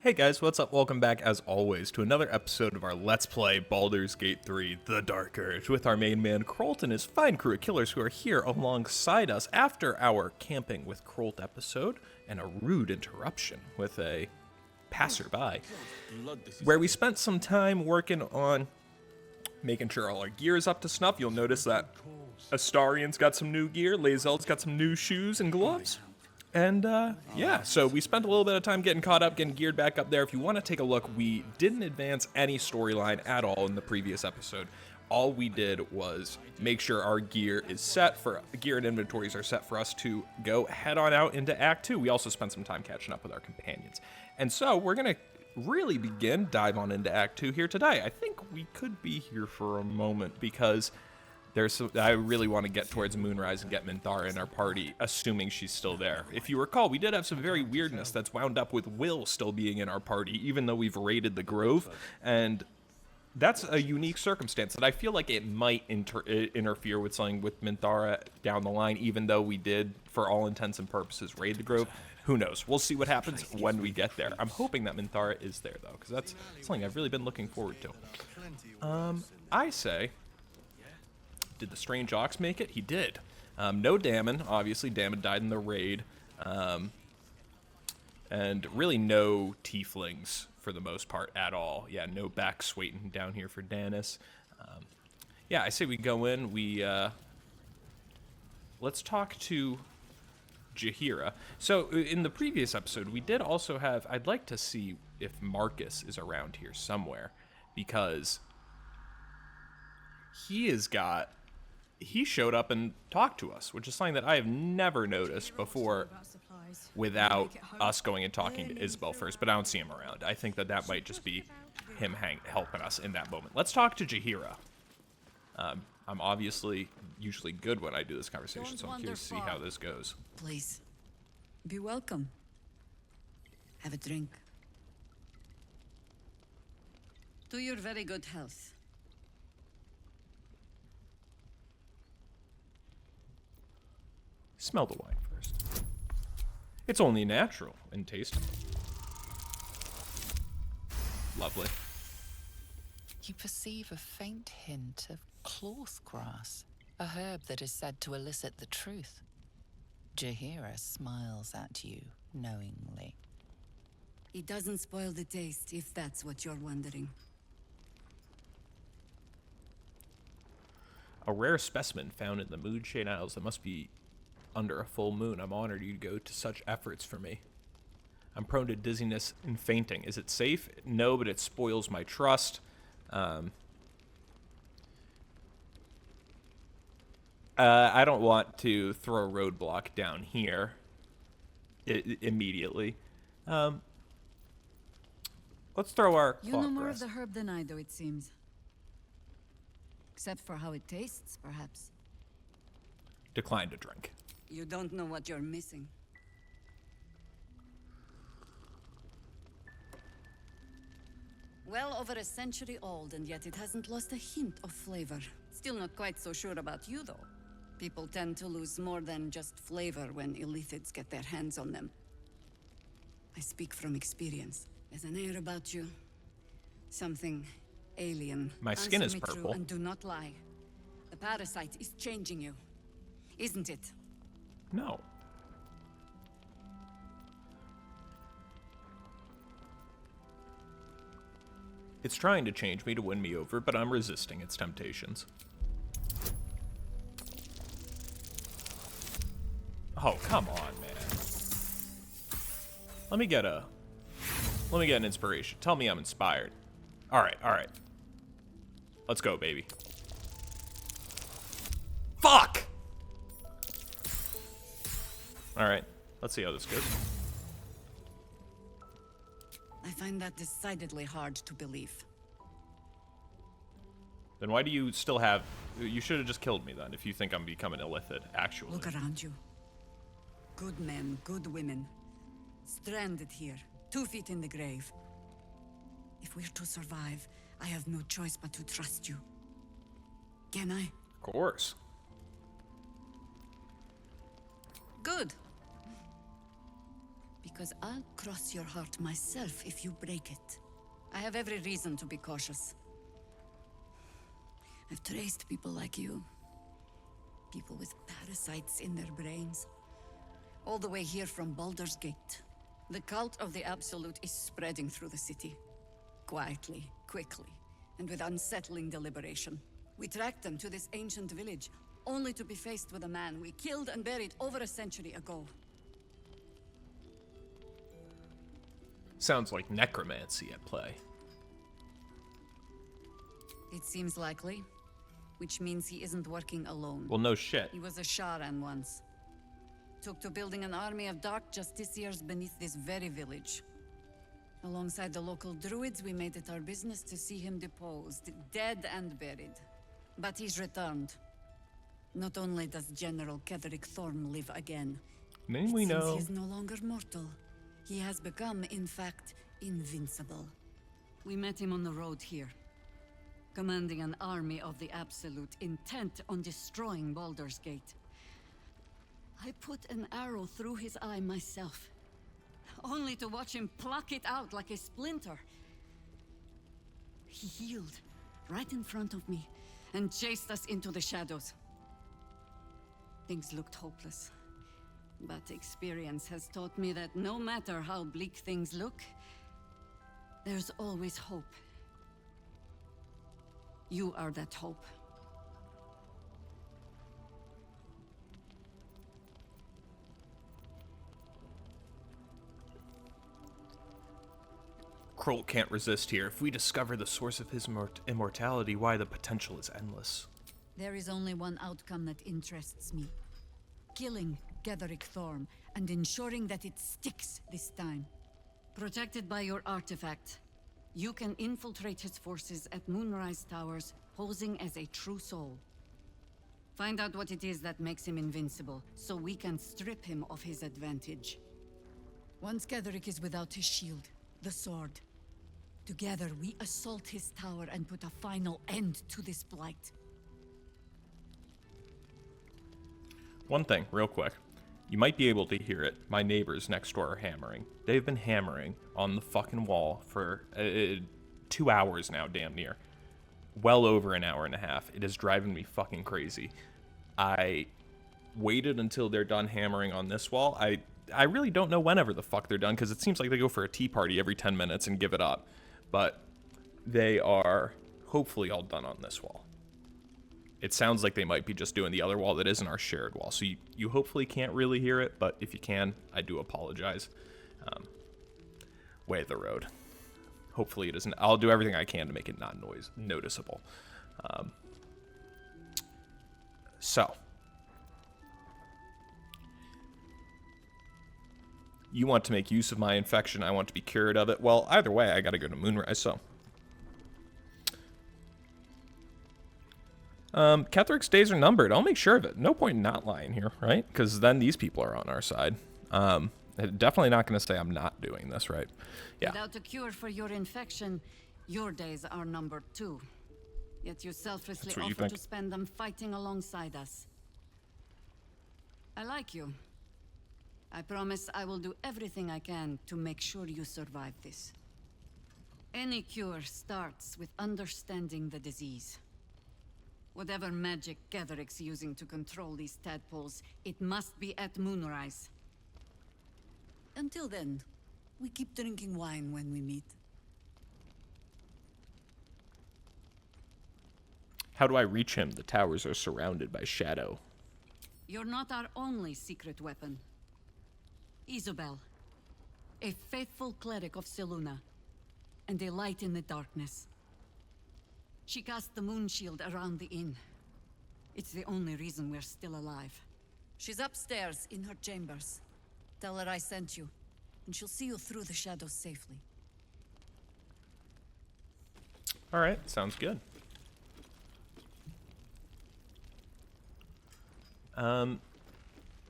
Hey guys, what's up? Welcome back, as always, to another episode of our Let's Play Baldur's Gate 3, The Dark Urge, with our main man, Krolt, and his fine crew of killers who are here alongside us after our Camping with Krolt episode and a rude interruption with a passerby, where we spent some time working on making sure all our gear is up to snuff. You'll notice that Astarian's got some new gear, Lae'zel's got some new shoes and gloves. And, yeah, so we spent a little bit of time getting caught up, getting geared back up there. If you want to take a look, we didn't advance any storyline at all in the previous episode. All we did was make sure our gear is set for, gear and inventories are set for us to go head on out into Act 2. We also spent some time catching up with our companions. And so we're going to really dive on into Act 2 here today. I think we could be here for a moment because I really want to get towards Moonrise and get Minthara in our party, assuming she's still there. If you recall, we did have some very weirdness that's wound up with Will still being in our party, even though we've raided the Grove, and that's a unique circumstance that I feel like it might interfere with something with Minthara down the line, even though we did, for all intents and purposes, raid the Grove. Who knows? We'll see what happens when we get there. I'm hoping that Minthara is there, though, because that's something I've really been looking forward to. I say... Did the Strange Ox make it? He did. No Dammon. Obviously, Dammon died in the raid. And really no Tieflings for the most part at all. Yeah, no Becks waiting down here for Danis. Yeah, I say we go in. Let's talk to Jaheira. So, in the previous episode, we did also have... I'd like to see if Marcus is around here somewhere. Because he showed up and talked to us, which is something that I have never noticed before without us going and talking to Isabel first, but I don't see him around. I think that might just be him helping us in that moment. Let's talk to Jaheira. I'm obviously usually good when I do this conversation, so I'm curious to see how this goes. Please, be welcome. Have a drink. To your very good health. Smell the wine first. It's only natural in taste. Lovely. You perceive a faint hint of cloth grass, a herb that is said to elicit the truth. Jaheira smiles at you knowingly. It doesn't spoil the taste, if that's what you're wondering. A rare specimen found in the Moonshade Isles that must be under a full moon. I'm honored you'd go to such efforts for me. I'm prone to dizziness and fainting. Is it safe? No, but it spoils my trust. I don't want to throw a roadblock down here immediately. Let's throw our You know more of the herb than I do, it seems. Except for how it tastes, perhaps. Decline to drink. You don't know what you're missing. Well over a century old, and yet it hasn't lost a hint of flavor. Still not quite so sure about you, though. People tend to lose more than just flavor when illithids get their hands on them. I speak from experience. There's an air about you. Something alien. My skin is Answer me purple. true and do not lie. The parasite is changing you. Isn't it? No. It's trying to change me to win me over, but I'm resisting its temptations. Oh, come on, man. Let me get an inspiration. Tell me I'm inspired. All right. Let's go, baby. Fuck! Alright, let's see how this goes. I find that decidedly hard to believe. Then why do you still have... You should have just killed me then, if you think I'm becoming illithid, actually. Look around you. Good men, good women. Stranded here, 2 feet in the grave. If we're to survive, I have no choice but to trust you. Can I? Of course. Good. because I'll cross your heart myself if you break it. I have every reason to be cautious. I've traced people like you. People with parasites in their brains. All the way here from Baldur's Gate. The cult of the Absolute is spreading through the city. Quietly, quickly, and with unsettling deliberation. We tracked them to this ancient village, only to be faced with a man we killed and buried over a century ago. Sounds like necromancy at play. It seems likely, which means he isn't working alone. Well, no shit. He was a Sharan once. Took to building an army of dark justiciars beneath this very village. Alongside the local druids, we made it our business to see him deposed, dead and buried. But he's returned. Not only does General Ketherick Thorm live again, Name we know. he's no longer mortal. He has become, in fact, invincible. We met him on the road here, commanding an army of the Absolute, intent on destroying Baldur's Gate. I put an arrow through his eye myself, only to watch him pluck it out like a splinter. He healed right in front of me and chased us into the shadows. Things looked hopeless, but experience has taught me that no matter how bleak things look, there's always hope. You are that hope. Kroll can't resist here. If we discover the source of his immortality, why the potential is endless. There is only one outcome that interests me. Killing Ketherick Thorm and ensuring that it sticks this time. Protected by your artifact, you can infiltrate his forces at Moonrise Towers, posing as a true soul. Find out what it is that makes him invincible, so we can strip him of his advantage. Once Ketherick is without his shield, the sword, together we assault his tower and put a final end to this blight. One thing, real quick. You might be able to hear it. My neighbors next door are hammering. They've been hammering on the fucking wall for 2 hours now, damn near. Well over an hour and a half. It is driving me fucking crazy. I waited until they're done hammering on this wall. I really don't know whenever the fuck they're done, because it seems like they go for a tea party every 10 minutes and give it up. But they are hopefully all done on this wall. It sounds like they might be just doing the other wall that isn't our shared wall. So you hopefully can't really hear it, but if you can, I do apologize. Way of the road. Hopefully it isn't. I'll do everything I can to make it not noticeable. So. You want to make use of my infection. I want to be cured of it. Well, either way, I got to go to Moonrise, so. Ketherick's days are numbered. I'll make sure of it. No point in not lying here, right? Because then these people are on our side. Definitely not going to say I'm not doing this, right? Yeah. Without a cure for your infection, your days are numbered too. Yet you selflessly offer to spend them fighting alongside us. I like you. I promise I will do everything I can to make sure you survive this. Any cure starts with understanding the disease. Whatever magic Ketherick's using to control these tadpoles, it must be at Moonrise. Until then, we keep drinking wine when we meet. How do I reach him? The towers are surrounded by shadow. You're not our only secret weapon. Isobel, a faithful cleric of Selûne, and a light in the darkness. She cast the moon shield around the inn. It's the only reason we're still alive. She's upstairs in her chambers. Tell her I sent you, and she'll see you through the shadows safely. All right, sounds good.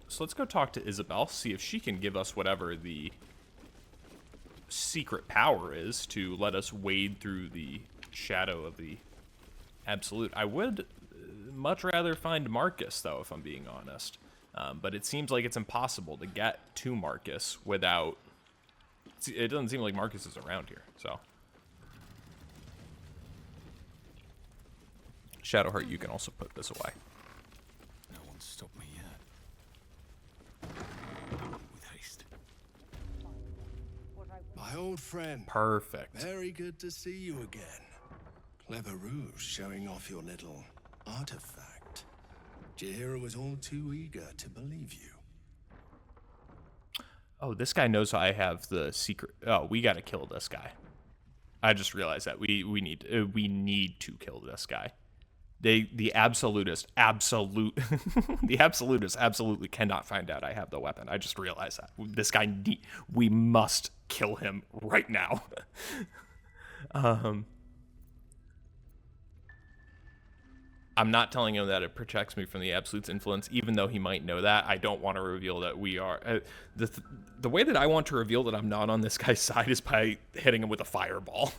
So let's go talk to Isabel, see if she can give us whatever the secret power is to let us wade through the shadow of the Absolute. I would much rather find Marcus, though, if I'm being honest. But it seems like it's impossible to get to Marcus without it doesn't seem like Marcus is around here, so. Shadowheart, you can also put this away. No one's stopped me yet. With haste. My old friend. Perfect. Very good to see you again. Clever ruse showing off your little artifact. Jaheira was all too eager to believe you. Oh, this guy knows I have the secret. Oh, we gotta kill this guy. I just realized that we need to kill this guy. The absolutist the absolutist absolutely cannot find out I have the weapon. I just realized that this guy we must kill him right now. I'm not telling him that it protects me from the Absolute's influence, even though he might know that. I don't want to reveal that we are. The way that I want to reveal that I'm not on this guy's side is by hitting him with a fireball.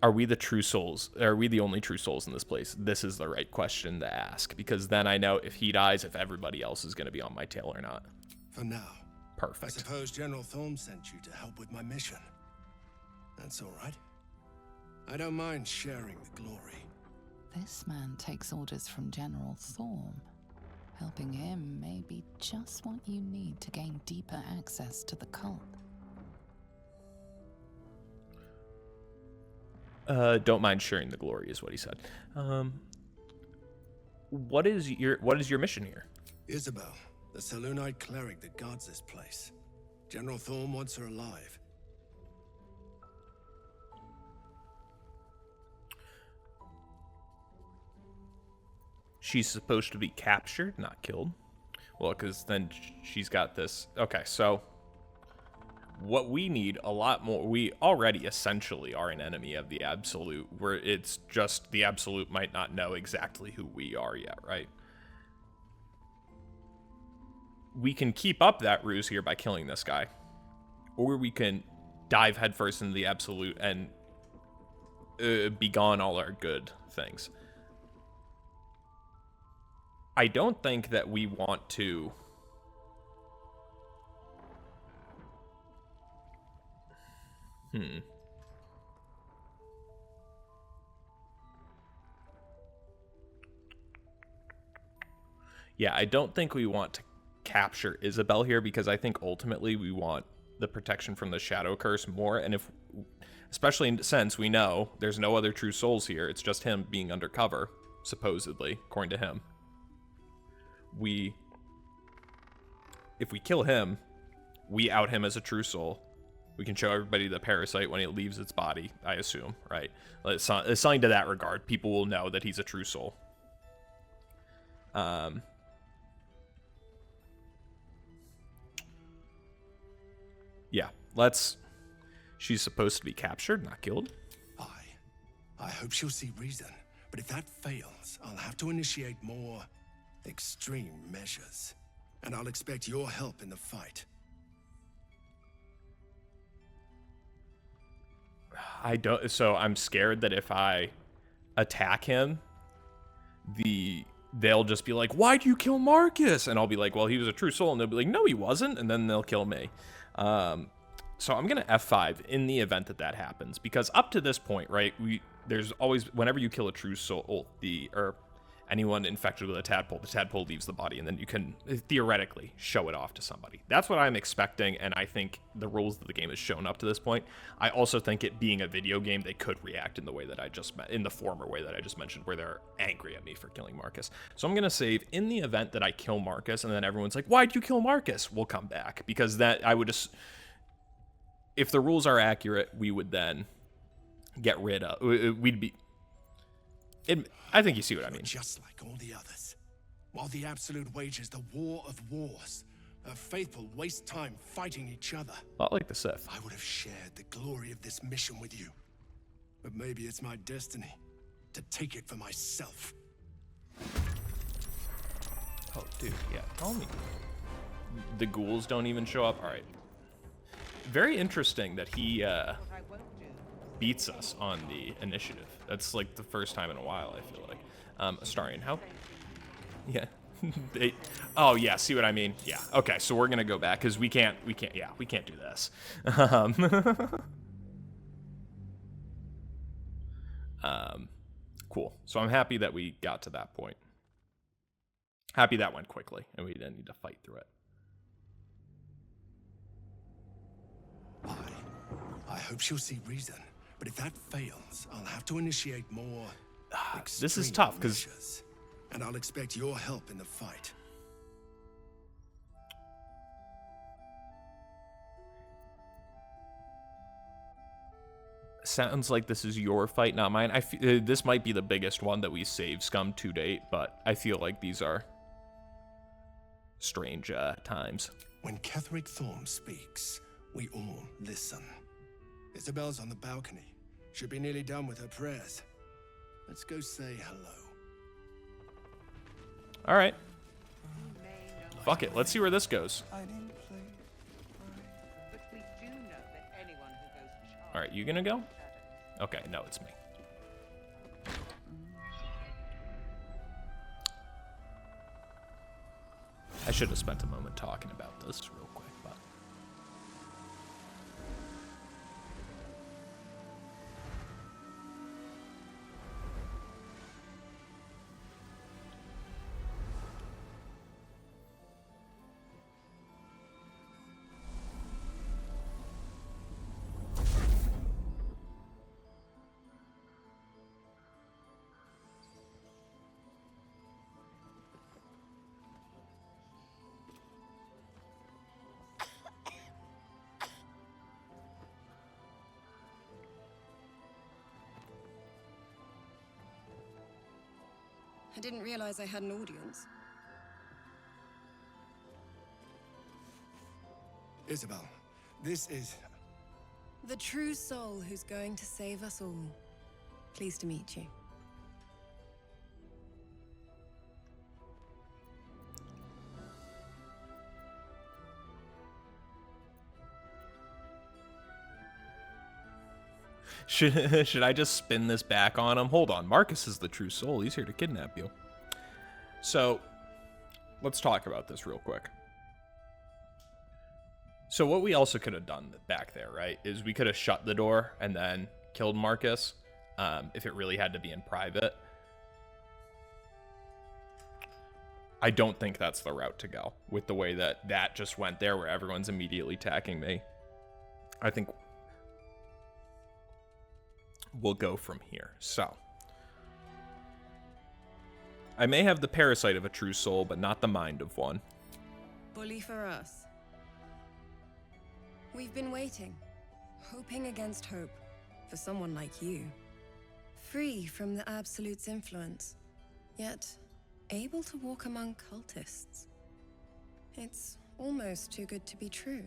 Are we the true souls? Are we the only true souls in this place? This is the right question to ask, because then I know if he dies, if everybody else is going to be on my tail or not. For now. Perfect. I suppose General Thorm sent you to help with my mission. That's all right. I don't mind sharing the glory. This man takes orders from General Thorm. Helping him may be just what you need to gain deeper access to the cult. Don't mind sharing the glory is what he said. What is your mission here? Isabel, the Selûnite cleric that guards this place. General Thorm wants her alive. She's supposed to be captured, not killed. Well, because then she's got this. Okay, so what we need a lot more. We already essentially are an enemy of the Absolute, where it's just the Absolute might not know exactly who we are yet, right? We can keep up that ruse here by killing this guy, or we can dive headfirst into the Absolute and begone all our good things. I don't think that we want to. Yeah, I don't think we want to capture Isabel here, because I think ultimately we want the protection from the Shadow Curse more. And if, especially since we know there's no other true souls here, it's just him being undercover, supposedly, according to him. If we kill him, we out him as a true soul. We can show everybody the parasite when it leaves its body, I assume, right? It's something to that regard. People will know that he's a true soul. Yeah, she's supposed to be captured, not killed. I hope she'll see reason. But if that fails, I'll have to initiate more extreme measures. And I'll expect your help in the fight. So I'm scared that if I attack him, they'll just be like, "Why'd you kill Marcus?" And I'll be like, "Well, he was a true soul." And they'll be like, "No, he wasn't." And then they'll kill me. So I'm going to F5 in the event that happens, because up to this point, right, there's always, whenever you kill a true soul, or anyone infected with a tadpole, the tadpole leaves the body, and then you can theoretically show it off to somebody. That's what I'm expecting, and I think the rules of the game has shown up to this point. I also think it being a video game, they could react in the way that in the former way that I just mentioned, where they're angry at me for killing Marcus. So I'm going to save in the event that I kill Marcus, and then everyone's like, "Why'd you kill Marcus?" We'll come back, because I would just, if the rules are accurate, we would then get rid of, I think you see what I mean. Just like all the others. While the Absolute wages the war of wars, her faithful waste time fighting each other. A lot like the Sith. I would have shared the glory of this mission with you. But maybe it's my destiny to take it for myself. Oh, dude, yeah, tell me. The ghouls don't even show up? All right. Very interesting that he beats us on the initiative. That's like the first time in a while, I feel like. Astarion, how? Yeah, Oh yeah, see what I mean? Yeah. Okay, so we're gonna go back because we can't do this. Cool. So I'm happy that we got to that point. Happy that went quickly and we didn't need to fight through it. I hope she'll see reason, but if that fails, I'll have to initiate more. This is tough because, and I'll expect your help in the fight. sounds like this is your fight, not mine. This might be the biggest one that we save Scum to date, but I feel like these are strange times. When Ketherick Thorm speaks, we all listen. Isabel's on the balcony. Should be nearly done with her prayers. Let's go say hello. All right. Fuck it. Let's see where this goes. All right, you gonna go? Okay, no, it's me. I should have spent a moment talking about this real quick, but... I didn't realize I had an audience. Isabel, this is... The true soul who's going to save us all. Pleased to meet you. Should I just spin this back on him? Hold on, Marcus is the true soul. He's here to kidnap you. So, let's talk about this real quick. So what we also could have done back there, right, is we could have shut the door and then killed Marcus if it really had to be in private. I don't think that's the route to go with the way that that just went there where everyone's immediately attacking me. I think we'll go from here. So, I may have the parasite of a true soul, but not the mind of one. Bully for us. We've been waiting, hoping against hope, for someone like you. Free from the Absolute's influence, yet able to walk among cultists. It's almost too good to be true.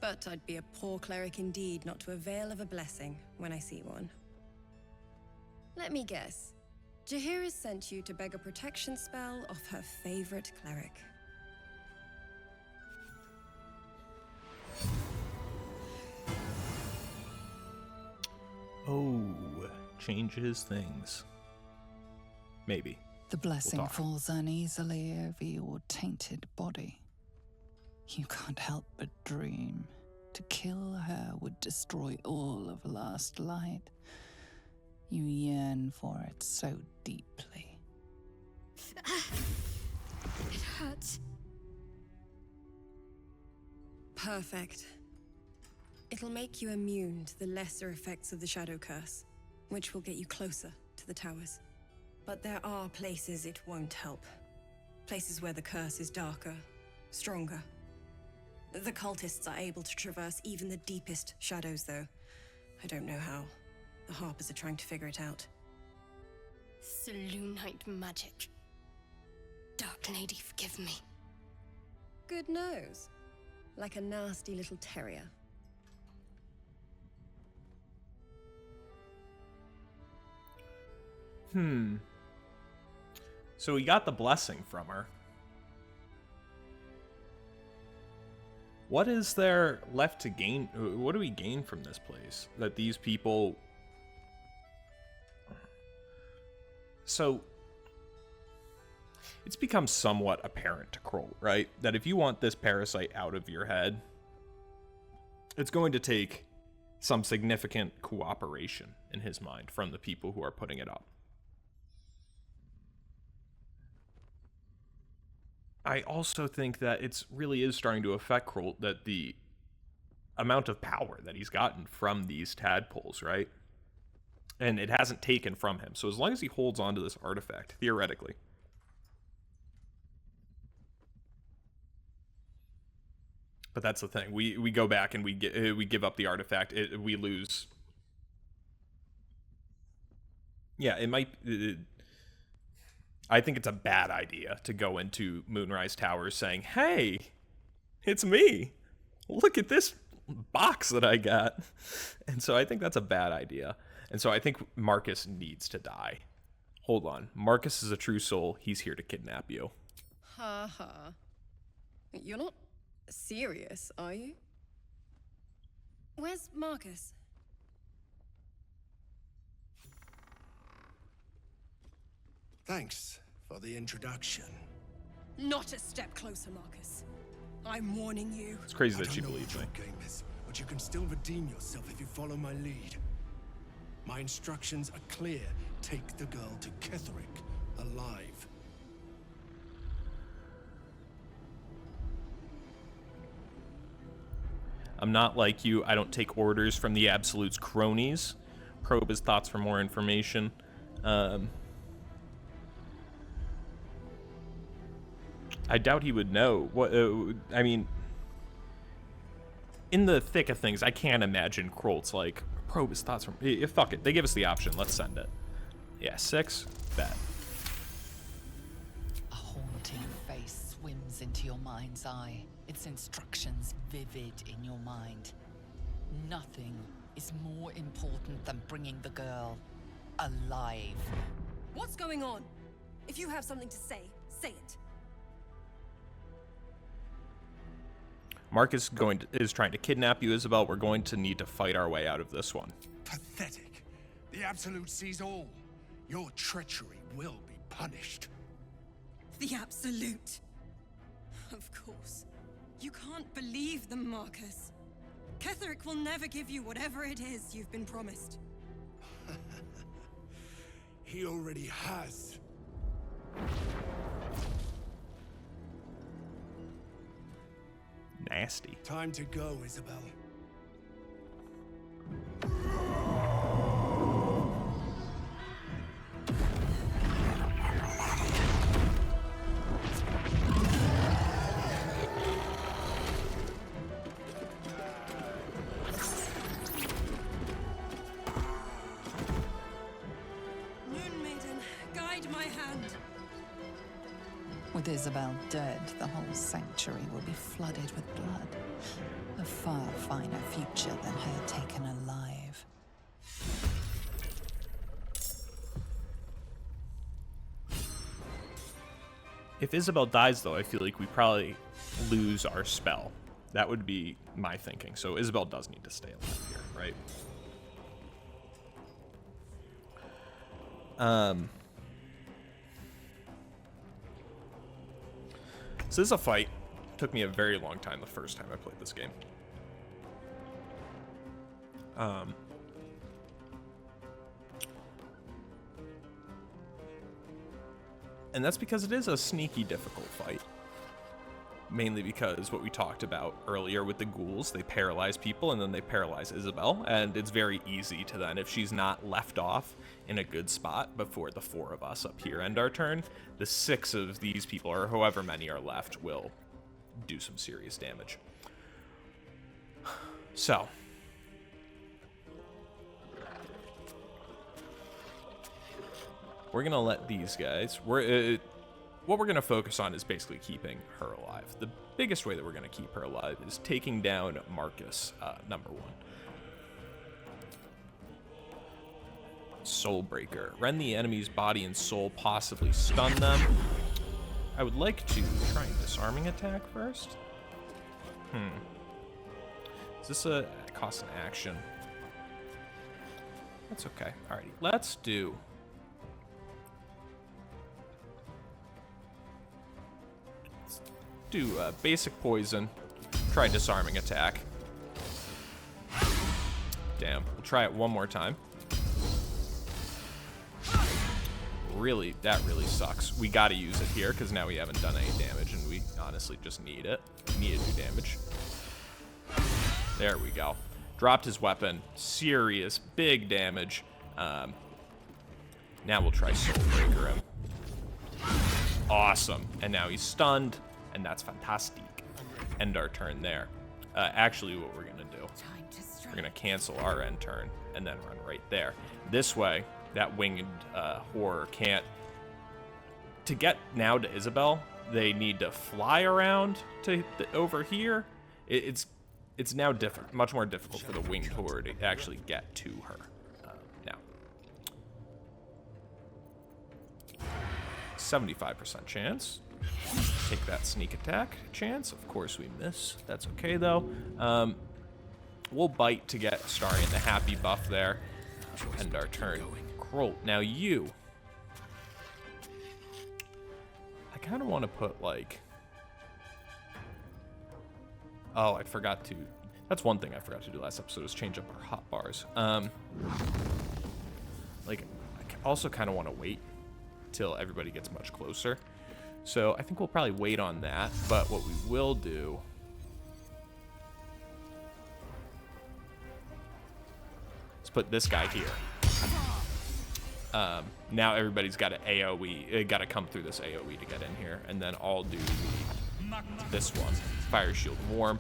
But I'd be a poor cleric indeed not to avail of a blessing when I see one. Let me guess. Jaheira sent you to beg a protection spell off her favorite cleric. Oh, changes things. Maybe. The blessing We'll talk. falls uneasily over your tainted body. You can't help but dream. To kill her would destroy all of Last Light. You yearn for it so deeply. It hurts. Perfect. It'll make you immune to the lesser effects of the Shadow Curse, which will get you closer to the towers. But there are places it won't help. Places where the curse is darker, stronger. The cultists are able to traverse even the deepest shadows, though. I don't know how. The Harpers are trying to figure it out. Selûnite magic. Dark Lady, forgive me. Good nose. Like a nasty little terrier. So we got the blessing from her. What is there left to gain? What do we gain from this place? That these people... So, it's become somewhat apparent to Kroll, right? That if you want this parasite out of your head, it's going to take some significant cooperation in his mind from the people who are putting it up. I also think that it's really is starting to affect Kroll, that the amount of power that he's gotten from these tadpoles, right? And it hasn't taken from him. So as long as he holds on to this artifact, theoretically, but that's the thing. We go back and we give up the artifact. We lose. Yeah, it might. I think it's a bad idea to go into Moonrise Towers saying, "Hey, it's me. Look at this box that I got." And so I think that's a bad idea. And so I think Marcus needs to die. Hold on. Marcus is a true soul. He's here to kidnap you. Ha ha. You're not serious, are you? Where's Marcus? Thanks for the introduction. Not a step closer, Marcus. I'm warning you. It's crazy I that don't she know believes what me. your game is, but you can still redeem yourself if you follow my lead. My instructions are clear. Take the girl to Ketherick alive. I'm not like you. I don't take orders from the Absolute's cronies. Probe his thoughts for more information. I doubt he would know. What? I mean, in the thick of things, I can't imagine Krolt's like, probe his thoughts from... Fuck it. They give us the option. Let's send it. Yeah, 6. Bet. A haunting face swims into your mind's eye, its instructions vivid in your mind. Nothing is more important than bringing the girl alive. What's going on? If you have something to say, say it. Marcus is trying to kidnap you, Isabel. We're going to need to fight our way out of this one. Pathetic. The Absolute sees all. Your treachery will be punished. The Absolute. Of course. You can't believe them, Marcus. Ketherick will never give you whatever it is you've been promised. He already has. Nasty. Time to go, Isabel. Moon Maiden, guide my hand. With Isabel dead, the whole sanctuary will be flooded with blood. A far finer future than her taken alive. If Isabel dies, though, I feel like we probably lose our spell. That would be my thinking. So Isabel does need to stay alive here, right? So this is a fight. Took me a very long time the first time I played this game. And that's because it is a sneaky, difficult fight. Mainly because what we talked about earlier with the ghouls, they paralyze people and then they paralyze Isabel. And it's very easy to then, if she's not left off in a good spot before the 4 of us up here end our turn, the 6 of these people, or however many are left, will do some serious damage. So... we're going to let these guys... what we're going to focus on is basically keeping her alive. The biggest way that we're going to keep her alive is taking down Marcus, number 1. Soulbreaker. Rend the enemy's body and soul, possibly stun them. I would like to try a disarming attack first. Is this a cost an action? That's okay. Alrighty, let's do... do basic poison. Try disarming attack. Damn. We'll try it one more time. Really, that really sucks. We gotta use it here because now we haven't done any damage and we honestly just need it. Need to do damage. There we go. Dropped his weapon. Serious, big damage. Now we'll try Soulbreaker him. Awesome. And now he's stunned, and that's fantastic. End our turn there. Actually, what we're going to do, we're going to cancel our end turn and then run right there. This way, that winged horror can't... To get now to Isabel, they need to fly around to over here. It's now much more difficult for the winged horror to actually get to her. Now, 75% chance. Take that sneak attack chance. Of course we miss. That's okay though. We'll bite to get Astarion the happy buff there. End our turn. Krolt, now you. I kind of want to put like... Oh, I forgot to... That's one thing I forgot to do last episode, was change up our hot bars. Like, I also kind of want to wait till everybody gets much closer. So I think we'll probably wait on that, but what we will do... Let's put this guy here. Now everybody's got an AoE, got to come through this AoE to get in here, and then I'll do this one, Fire Shield Warm.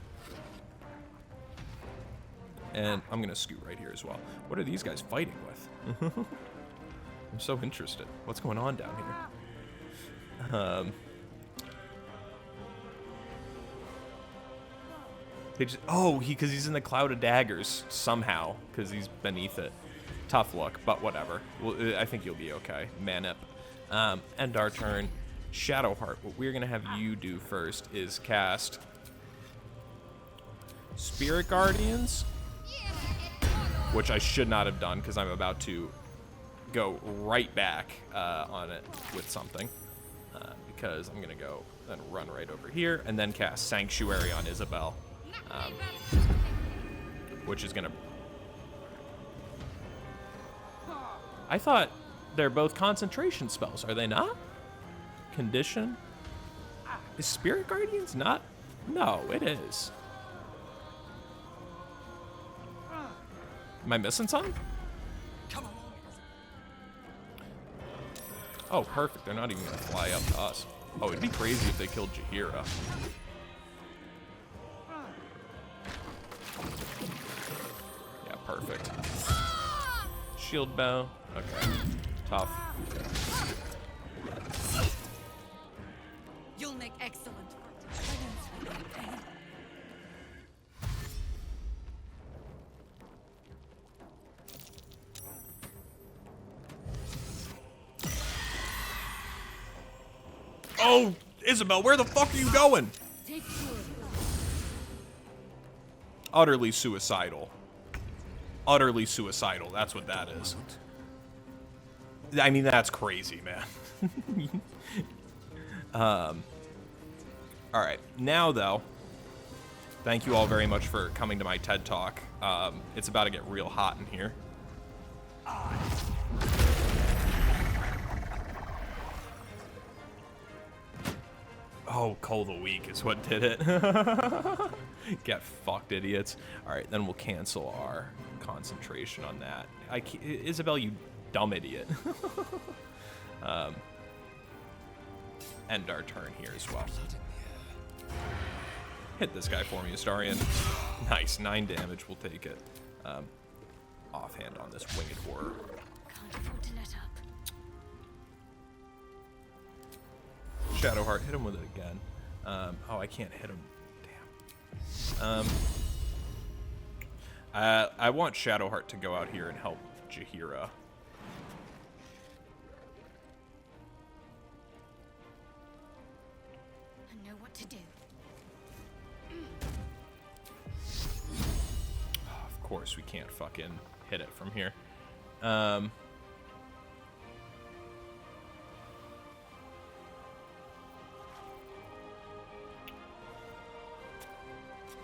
And I'm going to scoot right here as well. What are these guys fighting with? I'm so interested. What's going on down here? They just, because he's in the cloud of daggers somehow, because he's beneath it. Tough luck, but whatever. Well, I think you'll be okay. Manip. End our turn. Shadowheart. What we're going to have you do first is cast Spirit Guardians, which I should not have done because I'm about to go right back on it with something. Because I'm going to go and run right over here and then cast Sanctuary on Isabel, which is going to... I thought they're both concentration spells. Are they not? Condition? Is Spirit Guardians not? No, it is. Am I missing something? Oh, perfect. They're not even going to fly up to us. Oh, it'd be crazy if they killed Jaheira. Yeah, perfect. Shield bow. Okay. Tough. You'll make excellent. Oh, Isabel, where the fuck are you going? Utterly suicidal. Utterly suicidal. That's what that is. I mean, that's crazy, man. All right. Now, though, thank you all very much for coming to my TED Talk. It's about to get real hot in here. Oh, Cull the Weak is what did it. Get fucked, idiots. All right, then we'll cancel our concentration on that. Isabel, you dumb idiot. End our turn here as well. Hit this guy for me, Astarion. Nice, 9 damage. We'll take it. Offhand on this winged horror. Can't afford to let up. Shadowheart, hit him with it again. Oh, I can't hit him. Damn. I want Shadowheart to go out here and help Jaheira. I know what to do. Oh, of course, we can't fucking hit it from here.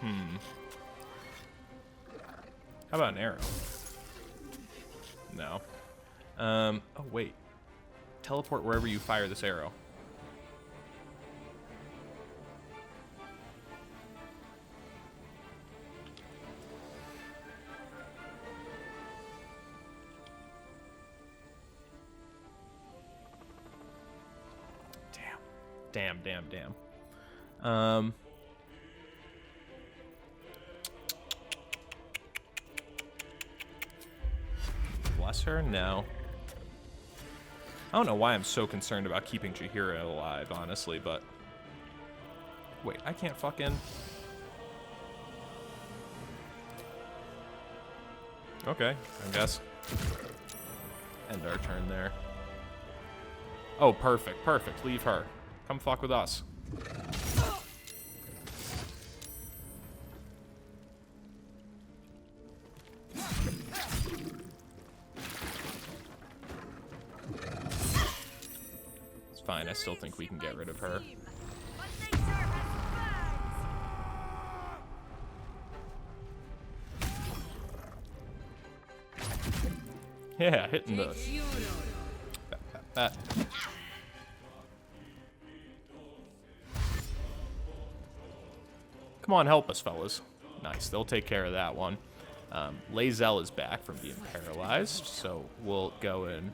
How about an arrow? No. Oh, wait. Teleport wherever you fire this arrow. Damn. Bless her? No. I don't know why I'm so concerned about keeping Jaheira alive, honestly, but... Wait, I can't fucking... Okay, I guess. End our turn there. Oh, perfect. Leave her. Come fuck with us. It's fine. I still think we can get rid of her. Yeah, hitting the... That. Come on, help us, fellas. Nice, they'll take care of that one. Lae'zel is back from being paralyzed, so we'll go and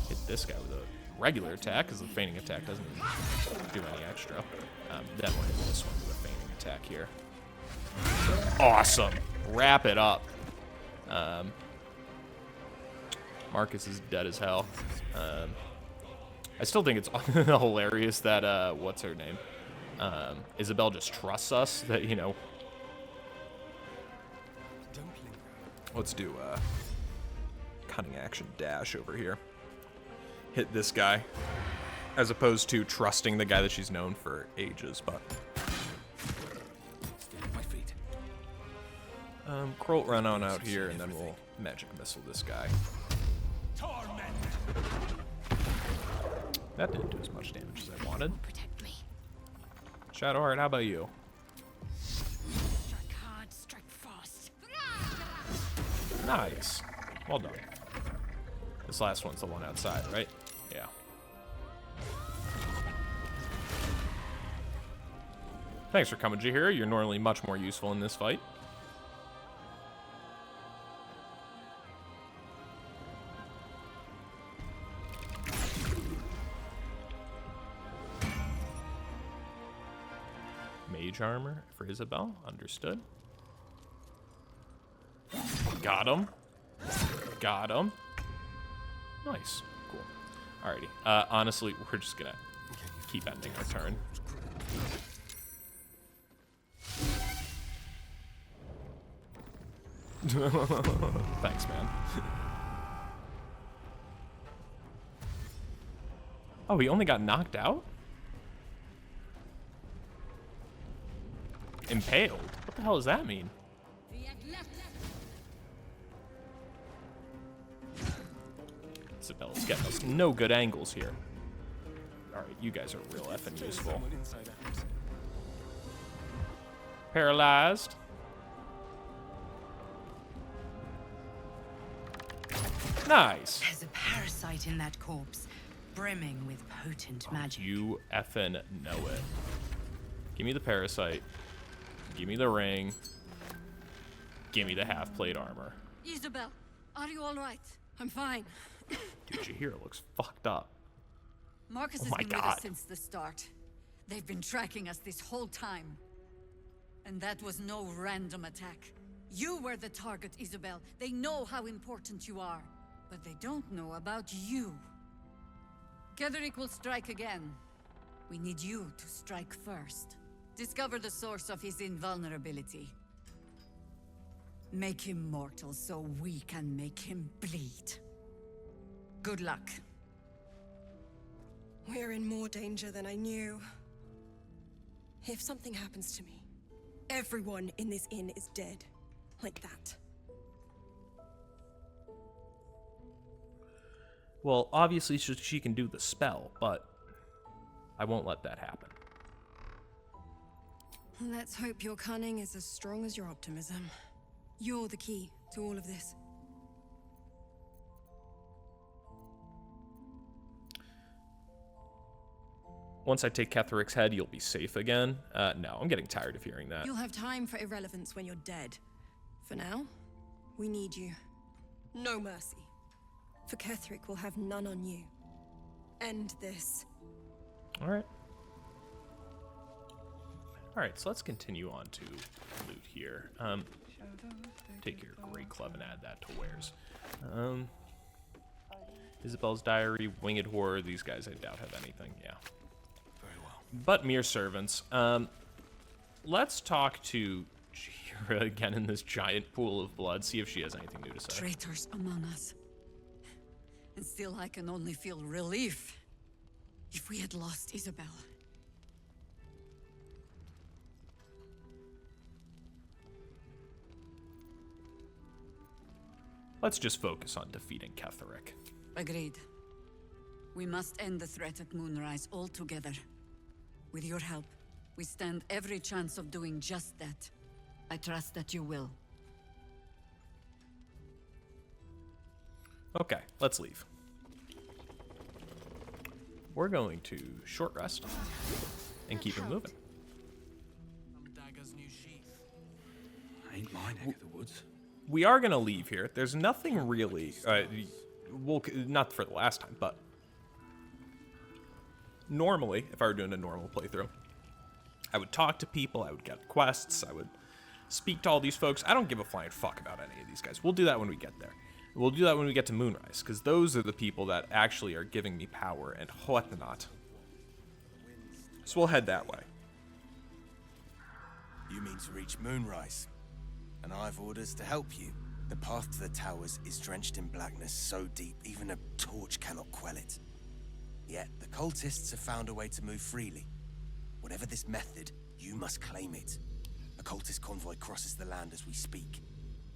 hit this guy with a regular attack, because the feigning attack doesn't do any extra. Then we'll hit this one with a feigning attack here. Awesome! Wrap it up. Marcus is dead as hell. I still think it's hilarious that, what's her name? Isabel just trusts us that, you know. Let's do cunning action dash over here. Hit this guy. As opposed to trusting the guy that she's known for ages, but. Stay on my feet. Krolt run on out here and then we'll magic missile this guy. That didn't do as much damage as I wanted. Protect me. Shadowheart, how about you? Strike hard, strike fast. Nice. Well done. This last one's the one outside, right? Yeah. Thanks for coming, Jaheira. You're normally much more useful in this fight. Mage armor for Isabel. Understood. Got him. Got him. Nice. Cool. Alrighty. Honestly, we're just gonna keep ending our turn. Thanks, man. Oh, he only got knocked out? Impaled? What the hell does that mean? Isabella's getting us no good angles here. Alright, you guys are real effing useful. Paralyzed. Nice. There's a parasite in that corpse, brimming with potent magic. You effing know it. Give me the parasite. Give me the ring. Give me the half-plate armor. Isabel, are you all right? I'm fine. Dude, Jaheira looks fucked up. Marcus Oh has my been with God. us since the start. They've been tracking us this whole time. And that was no random attack. You were the target, Isabel. They know how important you are. But they don't know about you. Ketheric will strike again. We need you to strike first. Discover the source of his invulnerability. Make him mortal so we can make him bleed. Good luck. We're in more danger than I knew. If something happens to me, everyone in this inn is dead. Like that. Well, obviously she can do the spell, but I won't let that happen. Let's hope your cunning is as strong as your optimism. You're the key to all of this. Once I take Ketheric's head, you'll be safe again. No, I'm getting tired of hearing that. You'll have time for irrelevance when you're dead. For now, we need you. No mercy. For Ketheric will have none on you. End this. All right. All right, so let's continue on to loot here. Take your great club and add that to wares. Isabel's diary, winged horror. These guys I doubt have anything. Yeah. Very well. But mere servants. Let's talk to Jira again in this giant pool of blood. See if she has anything new to say. Traitors among us. And still I can only feel relief. If we had lost Isabel. Let's just focus on defeating Ketheric. Agreed. We must end the threat at Moonrise altogether. With your help, we stand every chance of doing just that. I trust that you will. Okay, let's leave. We're going to short rest and keep it moving. Dagger's new sheath. Ain't my neck of the woods. We are going to leave here. There's nothing really, well, not for the last time, but normally, if I were doing a normal playthrough, I would talk to people, I would get quests, I would speak to all these folks. I don't give a flying fuck about any of these guys. We'll do that when we get there. We'll do that when we get to Moonrise, because those are the people that actually are giving me power and whatnot. So we'll head that way. You mean to reach Moonrise? And I've orders to help you. The path to the towers is drenched in blackness so deep even a torch cannot quell it. Yet the cultists have found a way to move freely. Whatever this method, you must claim it. A cultist convoy crosses the land as we speak.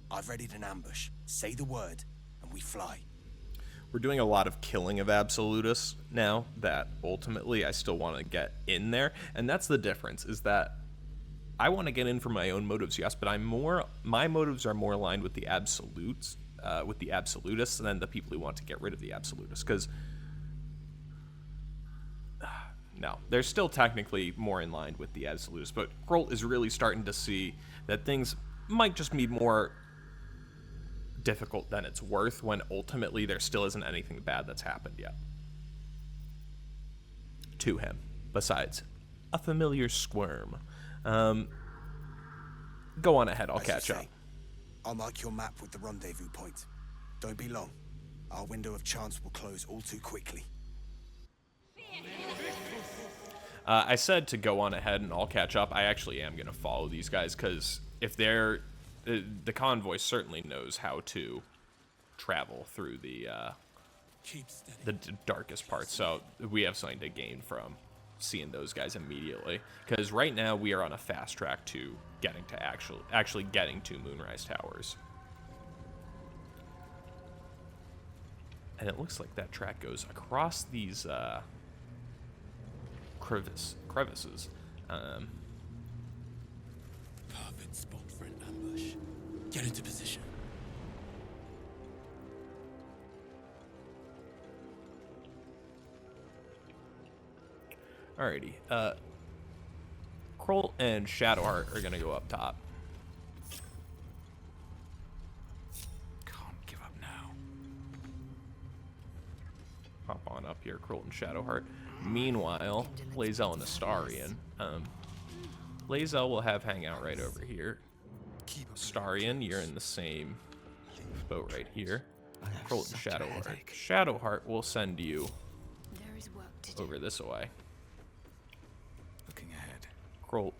I've readied an ambush. Say the word, and we fly. We're doing a lot of killing of absolutists now that ultimately I still want to get in there. And that's the difference, is that I want to get in for my own motives, yes, but my motives are more aligned with the absolutes, with the absolutists, than the people who want to get rid of the absolutists. Because no, they're still technically more in line with the absolutists, but Krolt is really starting to see that things might just be more difficult than it's worth, when ultimately there still isn't anything bad that's happened yet to him, besides a familiar squirm. Go on ahead, I'll catch up. I'll mark your map with the rendezvous point. Don't be long. Our window of chance will close all too quickly. I said to go on ahead and I'll catch up. I actually am going to follow these guys, because if they're... the convoy certainly knows how to travel through the darkest parts, so we have something to gain from seeing those guys immediately. Because right now we are on a fast track to getting to actually getting to Moonrise Towers. And it looks like that track goes across these crevices. Perfect spot for an ambush. Get into position. Alrighty. Krolt and Shadowheart are gonna go up top. Can't give up now. Hop on up here, Krolt and Shadowheart. Meanwhile, Lae'zel and Astarion. Lae'zel will have hangout right over here. Astarion, you're in the same boat right here. Krolt and Shadowheart. Shadowheart will send you There is work to do. over this way. Looking ahead. Krolt,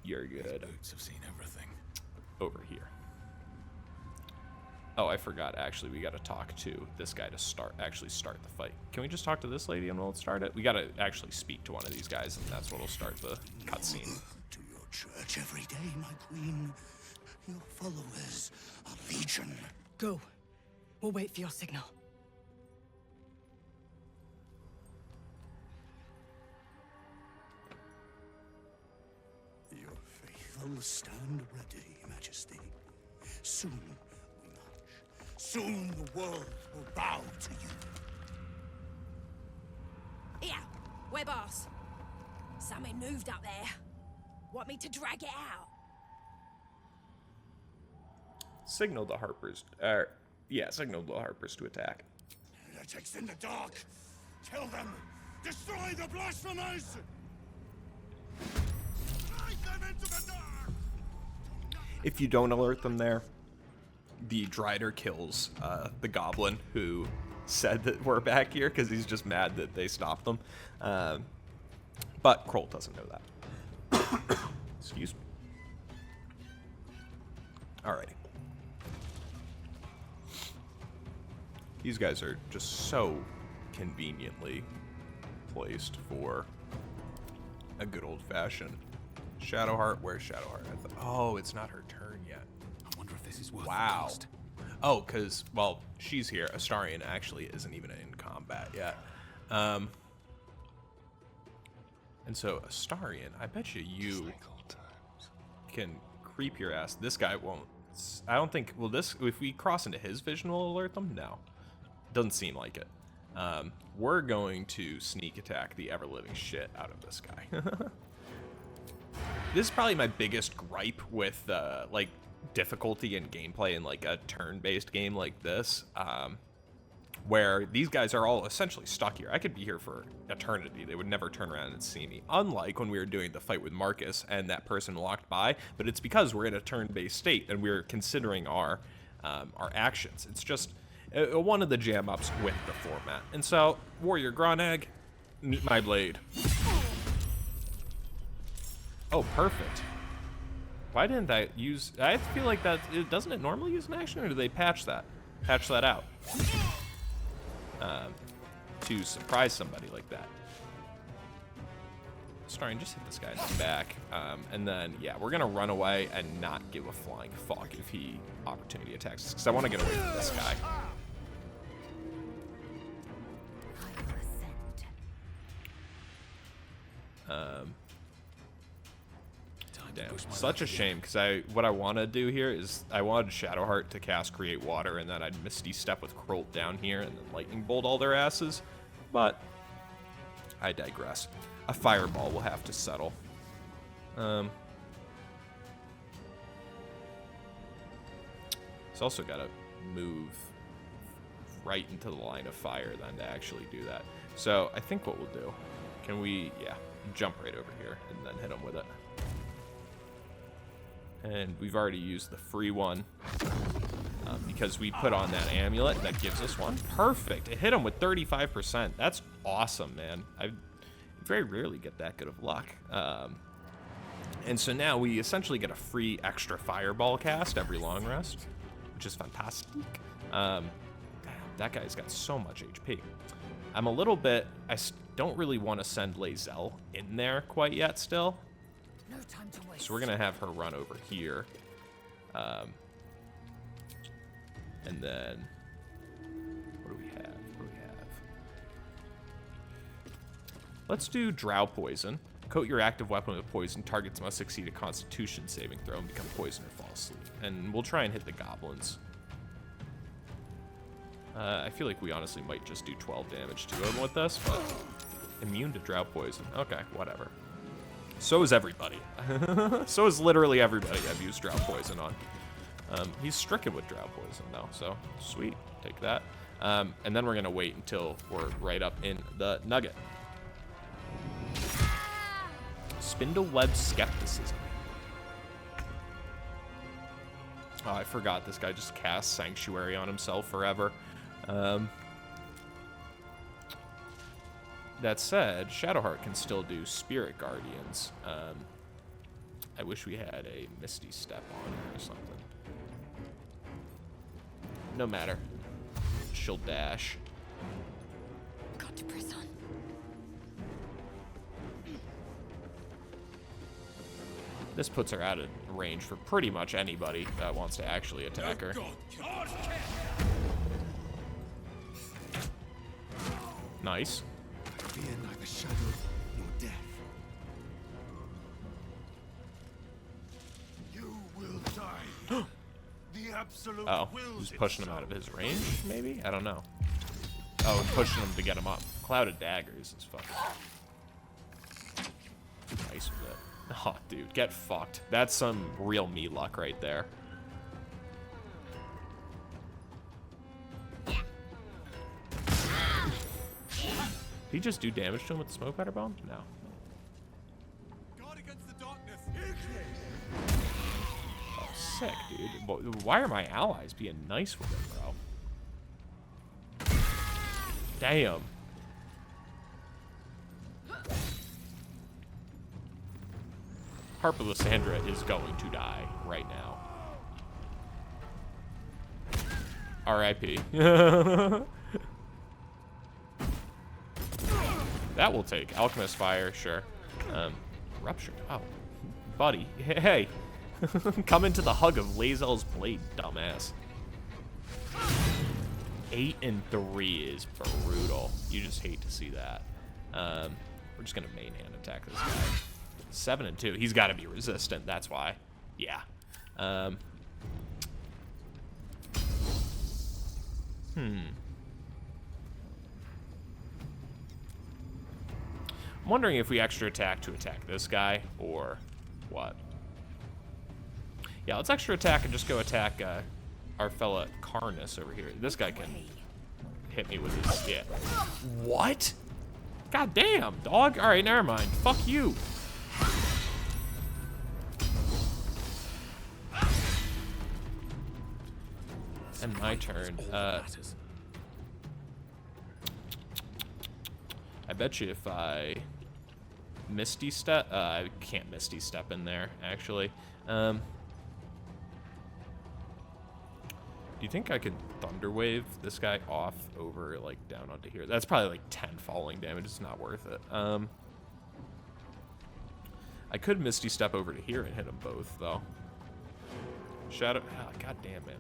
you're good. Boots have seen everything. Over here. Oh, I forgot. Actually, we got to talk to this guy to actually start the fight. Can we just talk to this lady and we'll start it? We got to actually speak to one of these guys, and that's what'll start the cutscene. To your church every day, my queen. Your followers are legion. Go. We'll wait for your signal. Your I'll stand ready, Majesty. Soon we march. Soon the world will bow to you. Here, we're boss. Something moved up there. Want me to drag it out? Signal the Harpers. Signal the Harpers to attack. Heretics in the dark. Kill them. Destroy the blasphemers. Drive them into the dark. If you don't alert them there, the Drider kills the goblin who said that we're back here because he's just mad that they stopped them. But Kroll doesn't know that. Excuse me. Alrighty. These guys are just so conveniently placed for a good old-fashioned Shadowheart. Where's Shadowheart? Oh, it's not her turn yet. I wonder if this is worth Wow. the cost. Oh, because, well, she's here. Astarion actually isn't even in combat yet. And so, Astarion, I bet you can creep your ass. This guy won't. I don't think, will this, if we cross into his vision, will alert them? No. Doesn't seem like it. We're going to sneak attack the ever-living shit out of this guy. This is probably my biggest gripe with, like, difficulty in gameplay in, like, a turn-based game like this, where these guys are all essentially stuck here. I could be here for eternity. They would never turn around and see me. Unlike when we were doing the fight with Marcus and that person walked by, but it's because we're in a turn-based state and we're considering our actions. It's just one of the jam-ups with the format. And so, Warrior Gronag, meet my blade. Oh, perfect. Why didn't I use... I feel like that... Doesn't it normally use an action, or do they patch that out? To surprise somebody like that. Starring, just hit this guy in the back. And then, yeah, we're going to run away and not give a flying fuck if he opportunity attacks us, because I want to get away from this guy. Damn. Such a shame, because what I want to do here is I wanted Shadowheart to cast Create Water, and then I'd Misty Step with Krolt down here and then Lightning Bolt all their asses, but I digress. A Fireball will have to settle. It's also got to move right into the line of fire then to actually do that. So I think what we'll do, can we, yeah, jump right over here and then hit him with it. And we've already used the free one because we put on that amulet that gives us one. Perfect. It hit him with 35%. That's awesome, man. I very rarely get that good of luck. And so now we essentially get a free extra fireball cast every long rest, which is fantastic. That guy's got so much HP. I'm a little bit... I don't really want to send Lae'zel in there quite yet still. No time to waste. So we're going to have her run over here. And then... What do we have? Let's do Drow Poison. Coat your active weapon with poison. Targets must succeed a Constitution saving throw and become poisoned or fall asleep. And we'll try and hit the goblins. I feel like we honestly might just do 12 damage to him with this, but... Immune to Drow Poison. Okay, whatever. So is everybody. So is literally everybody I've used Drow Poison on. He's stricken with Drow Poison though, so sweet. Take that. And then we're going to wait until we're right up in the nugget. Spindleweb Skepticism. Oh, I forgot this guy just casts Sanctuary on himself forever. That said, Shadowheart can still do Spirit Guardians. I wish we had a Misty Step on her or something. No matter. She'll dash. Got to press on. This puts her out of range for pretty much anybody that wants to actually attack her. Nice. Fear neither shadow nor death. The absolute Oh, wills just it pushing him so. out of his range, maybe? I don't know. Oh, and pushing him to get him up. Cloud of Daggers is fucking nice with it. Oh, dude, get fucked. That's some real me luck right there. Did he just do damage to him with the smoke powder bomb? No. Guard against the darkness. Oh, sick, dude. Why are my allies being nice with it, bro? Damn. Harp of Lysandra is going to die right now. R.I.P. That will take. Alchemist Fire, sure. Rupture. Oh, buddy. Hey. Come into the hug of Lae'zel's blade, dumbass. 8 and 3 is brutal. You just hate to see that. We're just gonna main hand attack this guy. 7 and 2. He's got to be resistant. That's why. Yeah. I'm wondering if we extra attack to attack this guy or what. Yeah, let's extra attack and just go attack our fella Karnas over here. This guy can hit me with his skit. What? God damn, dog. All right, never mind. Fuck you. And my turn. I bet you if I Misty Step, I can't Misty Step in there, actually. Do you think I could Thunder Wave this guy off over, like, down onto here? That's probably, like, 10 falling damage. It's not worth it. I could Misty Step over to here and hit them both, though. Shadow... Oh, God damn it.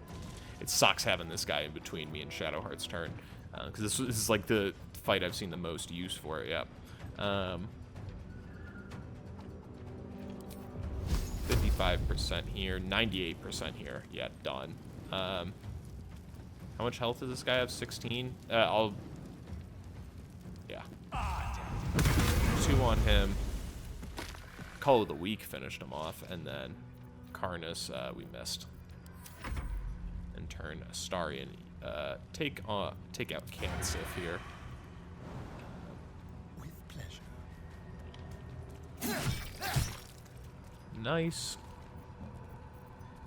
It sucks having this guy in between me and Shadowheart's turn. Because this is, like, the fight I've seen the most use for it, yep. 55% here, 98% here. Yeah, done. How much health does this guy have? 16? Yeah. 2 on him. Call of the Week finished him off, and then Karnas, we missed. And turn Astarion. Take out Kansif here. With pleasure. Nice.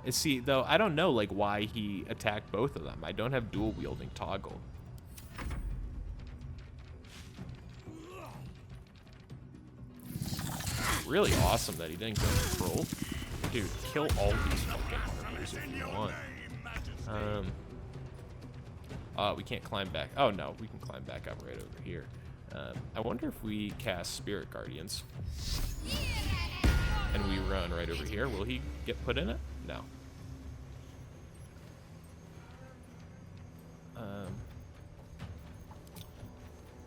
See, though, I don't know, like, why he attacked both of them. I don't have dual wielding toggle. Really awesome that he didn't go control. Dude, kill all these fucking harpers if you want. We can't climb back. Oh, no, we can climb back up right over here. I wonder if we cast Spirit Guardians. And we run right over here. Will he get put in it? No.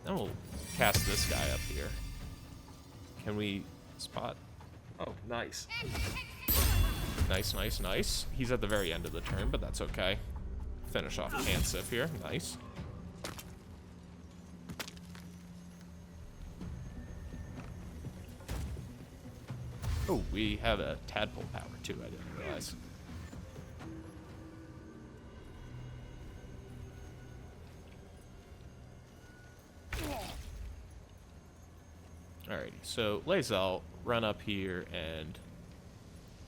Then we'll cast this guy up here. Can we spot? Oh, nice. Nice, nice, nice. He's at the very end of the turn, but that's okay. Finish off Kansif here. Nice. Oh, we have a tadpole power too, I didn't realize. Alrighty, so Lae'zel, run up here and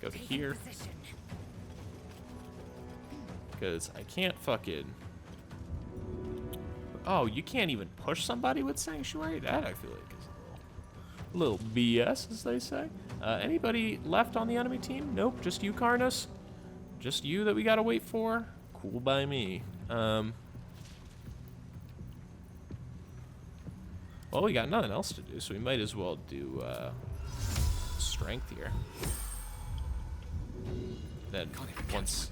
go to here. Because I can't fucking... Oh, you can't even push somebody with Sanctuary? That, I feel like, is a little BS, as they say. Anybody left on the enemy team? Nope, just you, Karnas. Just you that we gotta wait for? Cool by me. Well, we got nothing else to do, so we might as well do strength here. Then once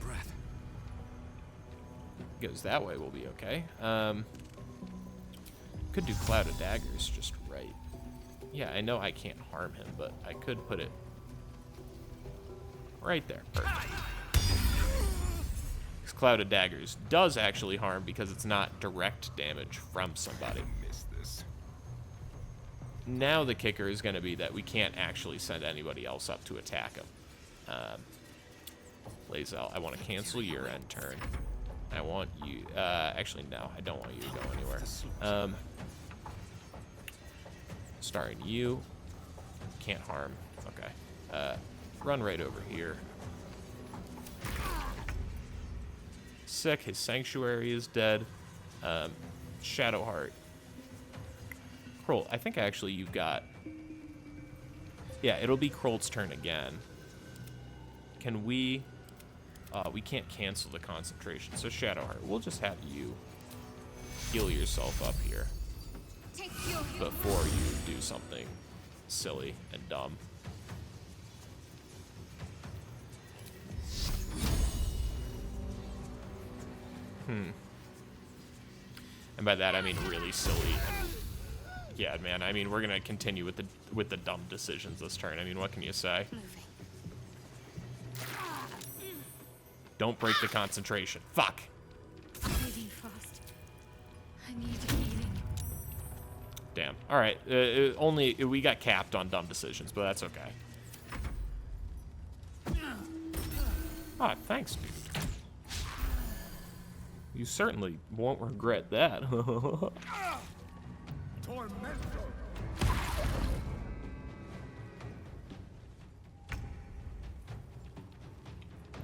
it goes that way, we'll be okay. Could do Cloud of Daggers just right. Yeah, I know I can't harm him, but I could put it right there. Perfect. Cloud of Daggers does actually harm because it's not direct damage from somebody. Now the kicker is going to be that we can't actually send anybody else up to attack him. Lae'zel, I want to cancel your end turn. I want you... actually, no, I don't want you to go anywhere. Starring you. Can't harm. Okay. Run right over here. Sick. His Sanctuary is dead. Shadowheart. Kroll, I think actually you've got... Yeah, it'll be Kroll's turn again. Can we... we can't cancel the concentration, so Shadowheart, we'll just have you heal yourself up here before you do something silly and dumb. And by that I mean really silly. And yeah, man, I mean we're gonna continue with the dumb decisions this turn. I mean, what can you say? Don't break the concentration. Fuck. Breathing fast. I need healing. Damn. All right. Only we got capped on dumb decisions, but that's okay. Ah, thanks, dude. You certainly won't regret that.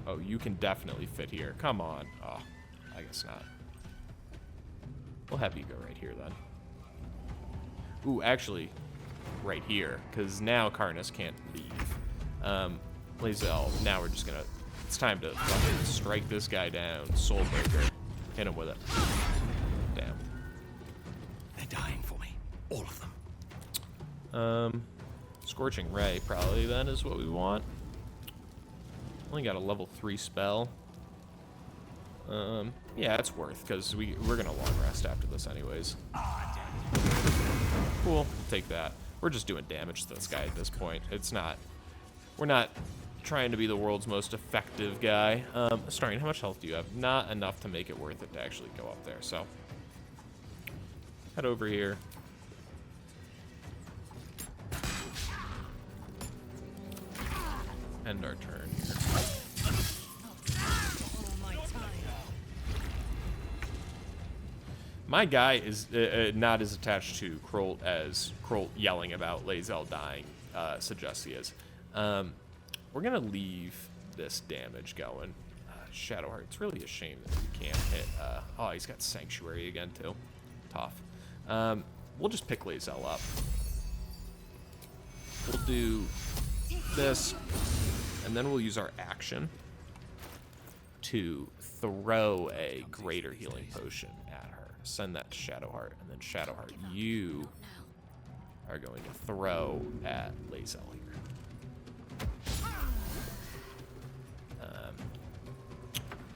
Oh, you can definitely fit here. Come on. Oh, I guess not. We'll have you go right here then. Ooh, actually, right here, because now Karnas can't leave. Lae'zel, now we're just gonna... It's time to fucking strike this guy down. Soulbreaker. Hit him with it. Damn. They're dying for me. All of them. Scorching Ray probably then is what we want. Only got a level 3 spell. Yeah, it's worth, because we're gonna long rest after this anyways. Cool, we'll take that. We're just doing damage to this guy at this point. It's not... We're not trying to be the world's most effective guy. Starring, how much health do you have? Not enough to make it worth it to actually go up there, so... Head over here. End our turn here. My guy is not as attached to Kroll as Kroll yelling about Lae'zel dying suggests he is. We're going to leave this damage going. Shadowheart, it's really a shame that we can't hit... oh, he's got Sanctuary again, too. Tough. We'll just pick Lae'zel up. We'll do this, and then we'll use our action to throw a greater healing potion at her. Send that to Shadowheart, and then Shadowheart, you are going to throw at Lae'zel here.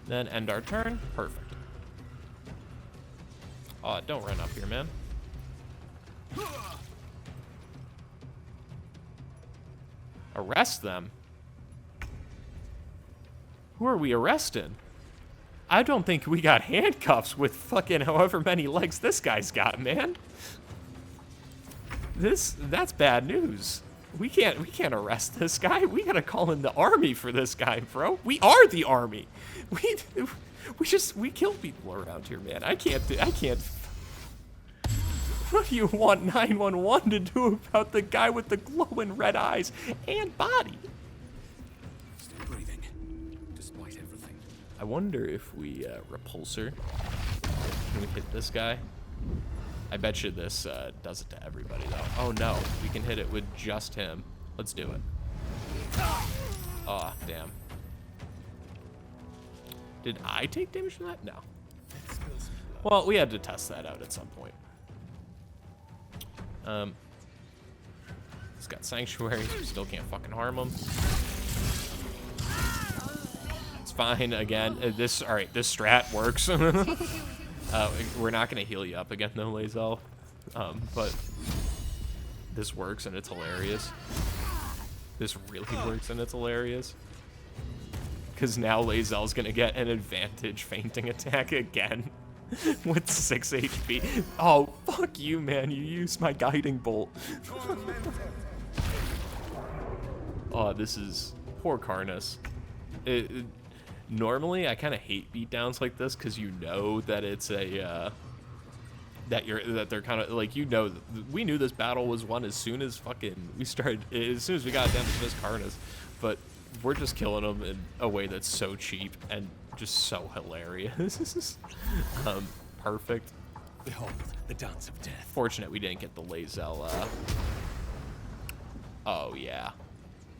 Then end our turn. Perfect. Oh, don't run up here, man. Arrest them? Who are we arresting? I don't think we got handcuffs with fucking however many legs this guy's got, man. That's bad news. We can't arrest this guy. We gotta call in the army for this guy, bro. We are the army. We kill people around here, man. I can't. What do you want 911 to do about the guy with the glowing red eyes and body? Still breathing, despite everything. I wonder if we repulse her. Can we hit this guy? I bet you this does it to everybody, though. Oh, no. We can hit it with just him. Let's do it. Oh, damn. Did I take damage from that? No. Well, we had to test that out at some point. He's got Sanctuary. Still can't fucking harm him. It's fine. Again, all right, this strat works. We're not gonna heal you up again though, Lae'zel. But this works and it's hilarious. This really works and it's hilarious. because now Lae'zel's gonna get an advantage fainting attack again with 6 HP. Oh, fuck you, man. You used my guiding bolt. Oh, this is poor Karnas. Normally, I kind of hate beatdowns like this because you know that it's a that they're kind of like, you know, we knew this battle was won as soon as we got down to this Karnas, but we're just killing them in a way that's so cheap and just so hilarious. Perfect. Behold, the dance of death. Fortunate we didn't get the Lae'zel. Oh yeah,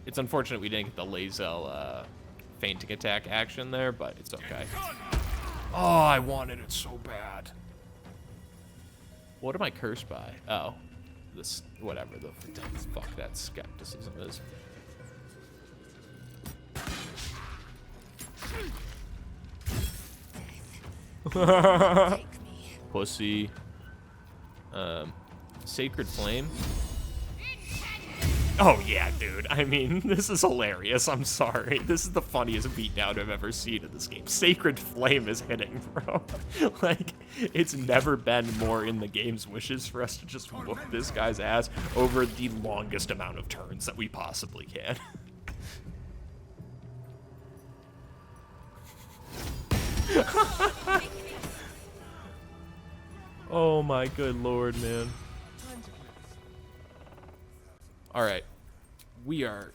it's unfortunate we didn't get the Lae'zel fainting attack action there, but it's okay. Oh, I wanted it so bad. What am I cursed by? Oh, this, whatever the fuck that skepticism is. Pussy. Sacred Flame. Oh yeah, dude. I mean, this is hilarious. I'm sorry. This is the funniest beatdown I've ever seen in this game. Sacred Flame is hitting, bro. Like, it's never been more in the game's wishes for us to just whoop this guy's ass over the longest amount of turns that we possibly can. Oh my good lord, man. Alright. We are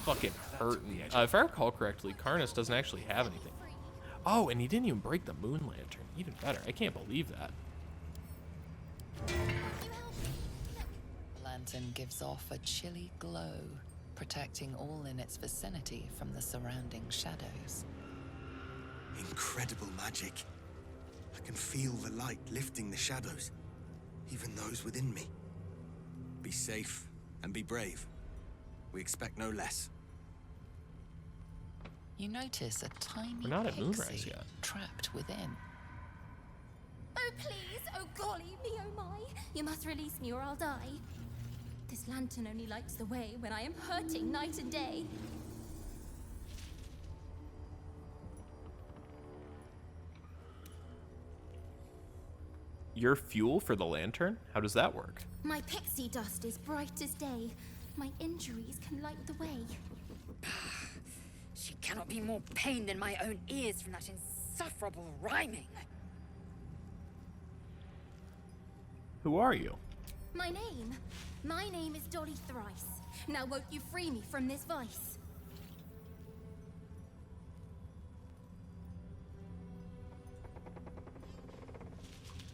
fucking hurting. If I recall correctly, Karnas doesn't actually have anything. Oh, and he didn't even break the moon lantern. Even better. I can't believe that. Lantern gives off a chilly glow, protecting all in its vicinity from the surrounding shadows. Incredible magic. I can feel the light lifting the shadows, even those within me. Be safe and be brave. We expect no less. You notice a tiny We're not at Moonrise pixie yet. trapped within. Oh, please! Oh, golly me, oh my! You must release me or I'll die. This lantern only lights the way when I am hurting night and day. Your fuel for the lantern? How does that work? My pixie dust is bright as day. My injuries can light the way. She cannot be more pain than my own ears from that insufferable rhyming. Who are you? My name is Dolly Thrice. Now won't you free me from this vice?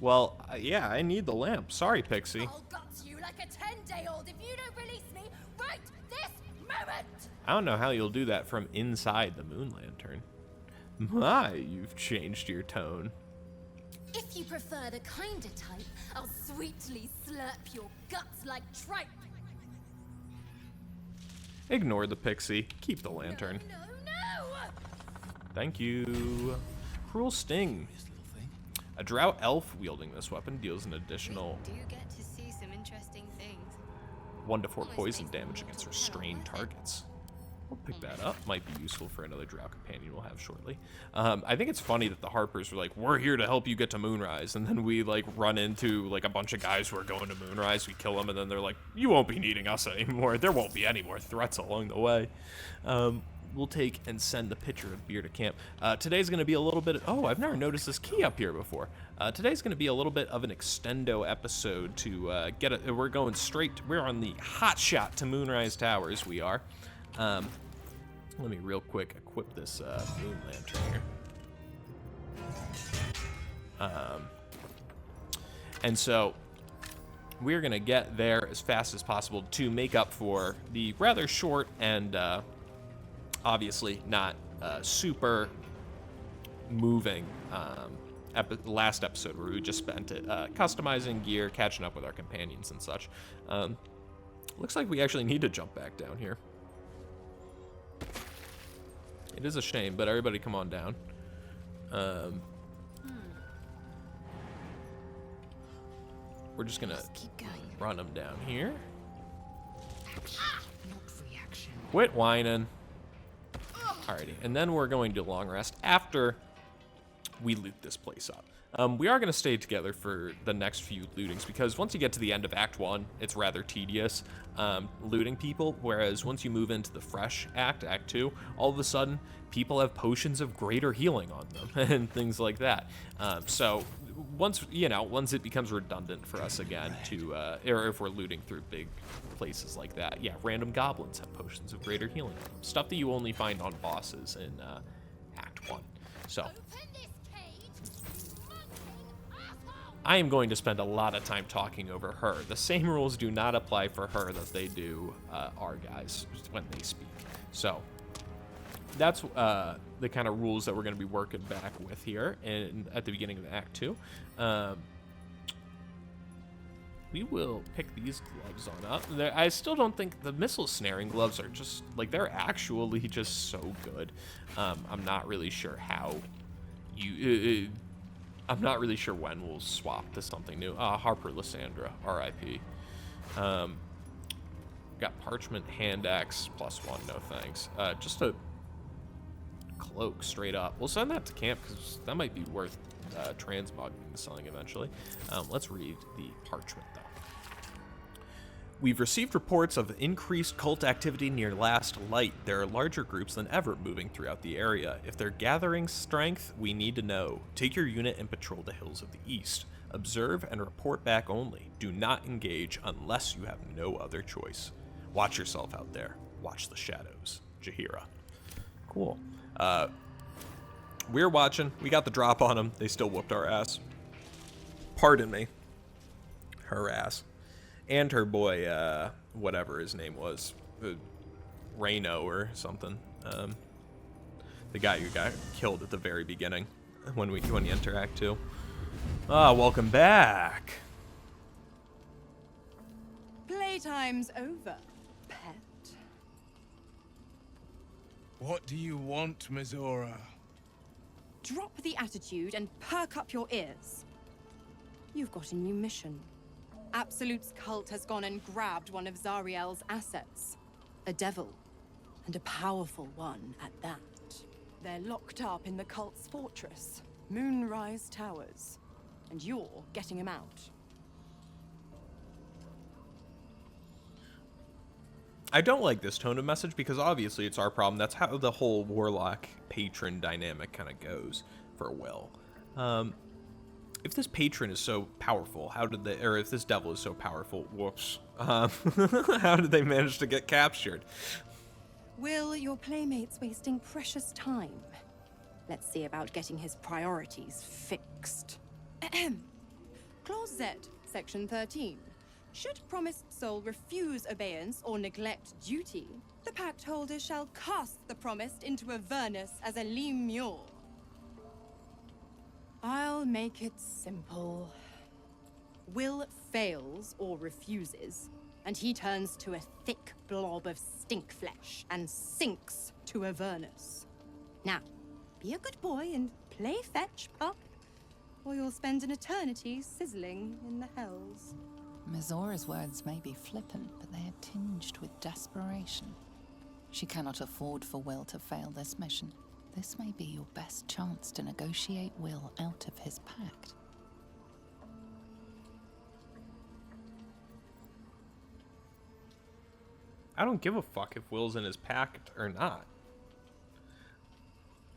Well, yeah, I need the lamp. Sorry, Pixie. I'll gut you like a 10-day-old if you don't release me right this moment! I don't know how you'll do that from inside the moon lantern. My, you've changed your tone. If you prefer the kinder type, I'll sweetly slurp your guts like tripe. Ignore the pixie. Keep the lantern. No! Thank you. Cruel Sting. A drow elf wielding this weapon deals an additional Do you get to see some interesting things? 1 to 4 poison damage against restrained targets. I'll pick that up. Might be useful for another drow companion we'll have shortly. I think it's funny that the Harpers were like, we're here to help you get to Moonrise, and then we like run into like a bunch of guys who are going to Moonrise. We kill them, and then they're like, you won't be needing us anymore. There won't be any more threats along the way. We'll take and send the pitcher of beer to camp. Today's going to be a little bit... Oh, I've never noticed this key up here before. Today's going to be a little bit of an extendo episode to get it. We're going straight... We're on the hot shot to Moonrise Towers, we are. Let me real quick equip this moon lantern here. And so we're going to get there as fast as possible to make up for the rather short and... obviously not super moving last episode where we just spent it customizing gear, catching up with our companions and such. Looks like we actually need to jump back down here. It is a shame, but everybody come on down. We're just gonna run them down here. Quit whining. Alrighty, and then we're going to long rest after we loot this place up. We are going to stay together for the next few lootings, because once you get to the end of Act 1, it's rather tedious looting people, whereas once you move into the fresh Act 2, all of a sudden, people have potions of greater healing on them, and things like that. So once it becomes redundant for us again to, or if we're looting through big places like that, yeah, random goblins have potions of greater healing on them. Stuff that you only find on bosses in Act 1. So I am going to spend a lot of time talking over her. The same rules do not apply for her that they do our guys when they speak. So that's the kind of rules that we're going to be working back with here and at the beginning of Act 2. We will pick these gloves on up. I still don't think the missile snaring gloves are just, like, they're actually just so good. I'm not really sure how I'm not really sure when we'll swap to something new. Harper Lysandra, R.I.P. Got parchment hand axe +1, no thanks. Just a cloak straight up. We'll send that to camp because that might be worth transmogging and selling eventually. Let's read the parchment though. We've received reports of increased cult activity near Last Light. There are larger groups than ever moving throughout the area. If they're gathering strength, we need to know. Take your unit and patrol the hills of the east. Observe and report back only. Do not engage unless you have no other choice. Watch yourself out there. Watch the shadows. Jaheira. Cool. We're watching. We got the drop on them. They still whooped our ass. Pardon me. Her ass. And her boy, whatever his name was. Reno or something. The guy who got killed at the very beginning when you enter Act 2. Welcome back. Playtime's over, pet. What do you want, Mizora? Drop the attitude and perk up your ears. You've got a new mission. Absolute's cult has gone and grabbed one of Zariel's assets. A devil, and a powerful one at that. They're locked up in the cult's fortress, Moonrise Towers, and you're getting him out. I don't like this tone of message because obviously it's our problem. That's how the whole warlock patron dynamic kind of goes for Will. If this patron is so powerful, if this devil is so powerful, whoops, how did they manage to get captured? Will, your playmate's wasting precious time. Let's see about getting his priorities fixed. Clause Z, Section 13. Should promised soul refuse obeyance or neglect duty, the pact holder shall cast the promised into Avernus as a lemure. I'll make it simple. Will fails or refuses, and he turns to a thick blob of stink flesh and sinks to Avernus. Now, be a good boy and play fetch, pup, or you'll spend an eternity sizzling in the hells. Mizora's words may be flippant, but they are tinged with desperation. She cannot afford for Will to fail this mission. This may be your best chance to negotiate Will out of his pact. I don't give a fuck if Will's in his pact or not.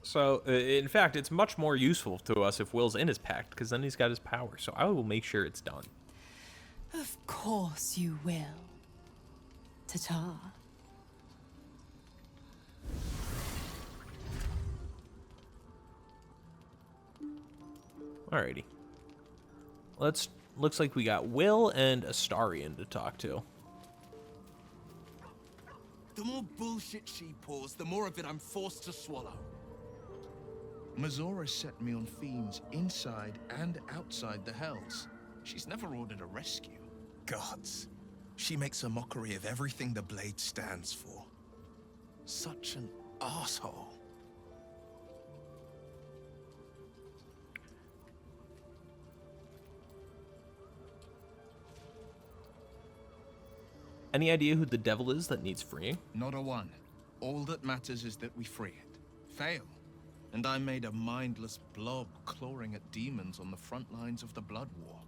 So, in fact, it's much more useful to us if Will's in his pact, because then he's got his power. So I will make sure it's done. Of course you will. Ta-ta. Alrighty. Looks like we got Will and Astarion to talk to. The more bullshit she pours, the more of it I'm forced to swallow. Mizora set me on fiends inside and outside the Hells. She's never ordered a rescue. Gods. She makes a mockery of everything the Blade stands for. Such an asshole. Any idea who the devil is that needs freeing? Not a one. All that matters is that we free it. fail, and I'm made a mindless blob clawing at demons on the front lines of the Blood War.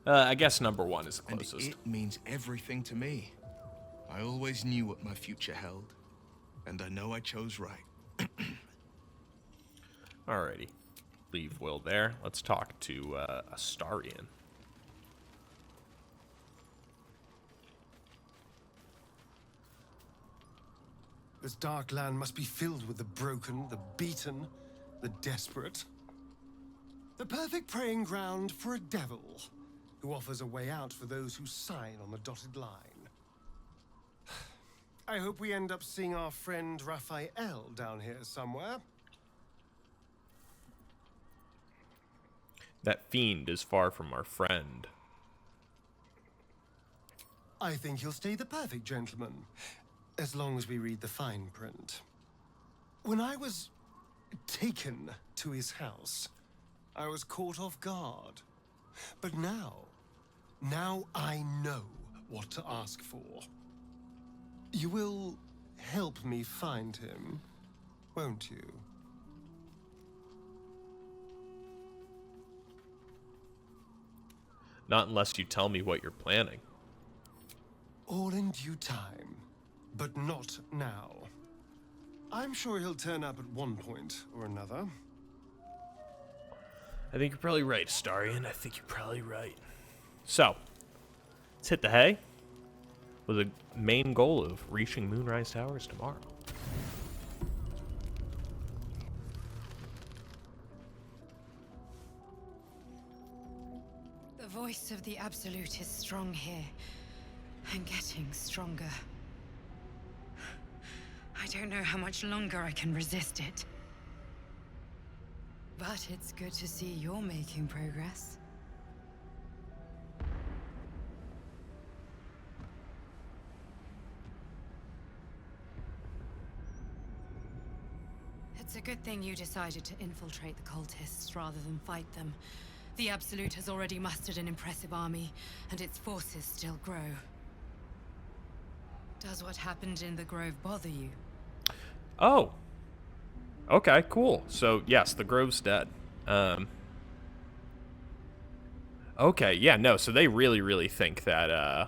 I guess number 1 is the closest. And it means everything to me. I always knew what my future held, and I know I chose right. Alrighty. Leave Will there. Let's talk to Astarion. This dark land must be filled with the broken, the beaten, the desperate. The perfect preying ground for a devil who offers a way out for those who sign on the dotted line. I hope we end up seeing our friend Raphael down here somewhere. That fiend is far from our friend. I think he'll stay the perfect gentleman, as long as we read the fine print. When I was taken to his house, I was caught off guard. But now I know what to ask for. You will help me find him, won't you? Not unless you tell me what you're planning. All in due time, but not now. I'm sure he'll turn up at one point or another. I think you're probably right, Astarion. I think you're probably right. So, let's hit the hay with a main goal of reaching Moonrise Towers tomorrow. The voice of the Absolute is strong here, and getting stronger. I don't know how much longer I can resist it. But it's good to see you're making progress. It's a good thing you decided to infiltrate the cultists rather than fight them. The Absolute has already mustered an impressive army, and its forces still grow. Does what happened in the Grove bother you? Oh. Okay, cool. So, yes, the Grove's dead. Okay, yeah, no, so they really, really think that,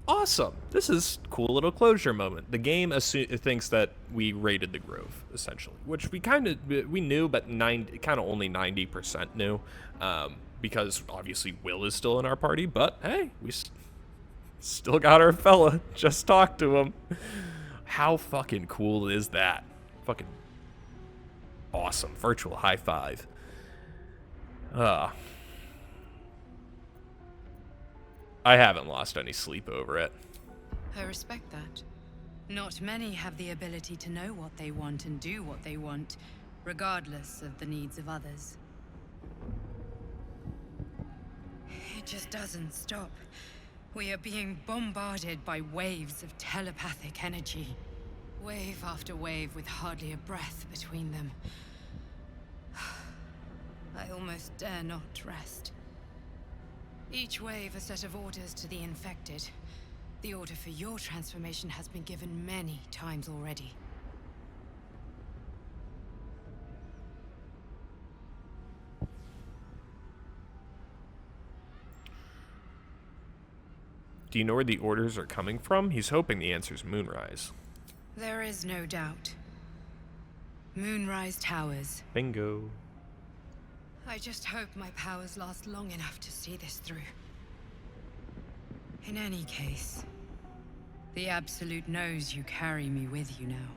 awesome. This is cool little closure moment. The game thinks that we raided the Grove, essentially, which we knew, but kind of only 90% knew, because obviously Will is still in our party, but hey, we still got our fella. Just talk to him. How fucking cool is that? Fucking awesome. Virtual high five. I haven't lost any sleep over it. I respect that. Not many have the ability to know what they want and do what they want, regardless of the needs of others. It just doesn't stop. We are being bombarded by waves of telepathic energy. Wave after wave with hardly a breath between them. I almost dare not rest. Each wave a set of orders to the infected. The order for your transformation has been given many times already. Do you know where the orders are coming from? He's hoping the answer's Moonrise. There is no doubt. Moonrise Towers. Bingo. I just hope my powers last long enough to see this through. In any case, the Absolute knows you carry me with you now.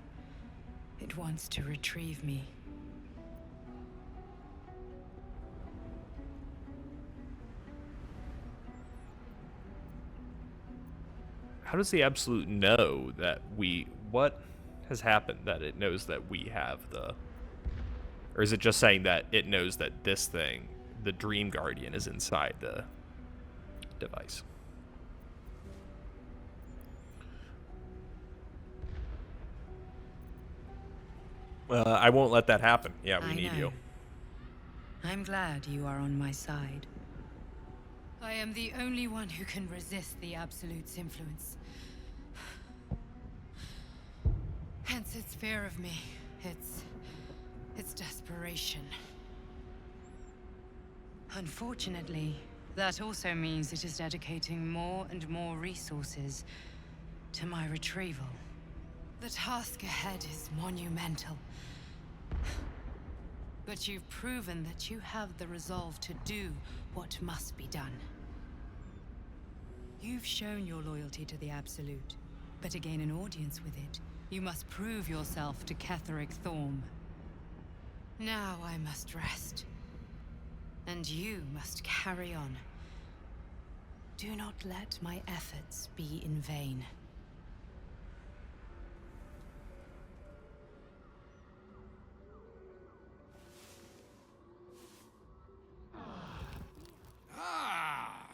It wants to retrieve me. How does the Absolute know that what has happened that it knows that we have the... Or is it just saying that it knows that this thing, the Dream Guardian, is inside the device? I won't let that happen. Yeah, we I need know. you. I'm glad you are on my side. I am the only one who can resist the Absolute's influence. Hence its fear of me. Its desperation. Unfortunately, that also means it is dedicating more and more resources to my retrieval. The task ahead is monumental. But you've proven that you have the resolve to do what must be done. You've shown your loyalty to the Absolute, but to gain an audience with it, you must prove yourself to Ketheric Thorm. Now I must rest. And you must carry on. Do not let my efforts be in vain.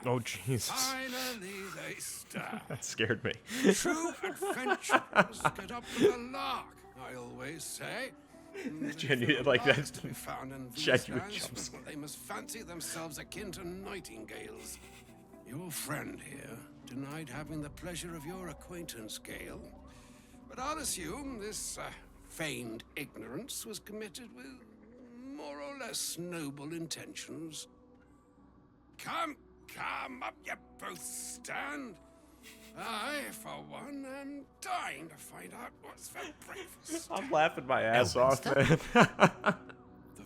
Oh, Jesus. Finally they start. That scared me. True adventurers get up to the lark, I always say. Genuine, like that's To be found in these genuine lands, jump scare. they must fancy themselves akin to nightingales. Your friend here denied having the pleasure of your acquaintance, Gale. But I'll assume this feigned ignorance was committed with more or less noble intentions. Come, up you both stand. I, for one, am dying to find out what's for breakfast. I'm laughing my ass off, man. The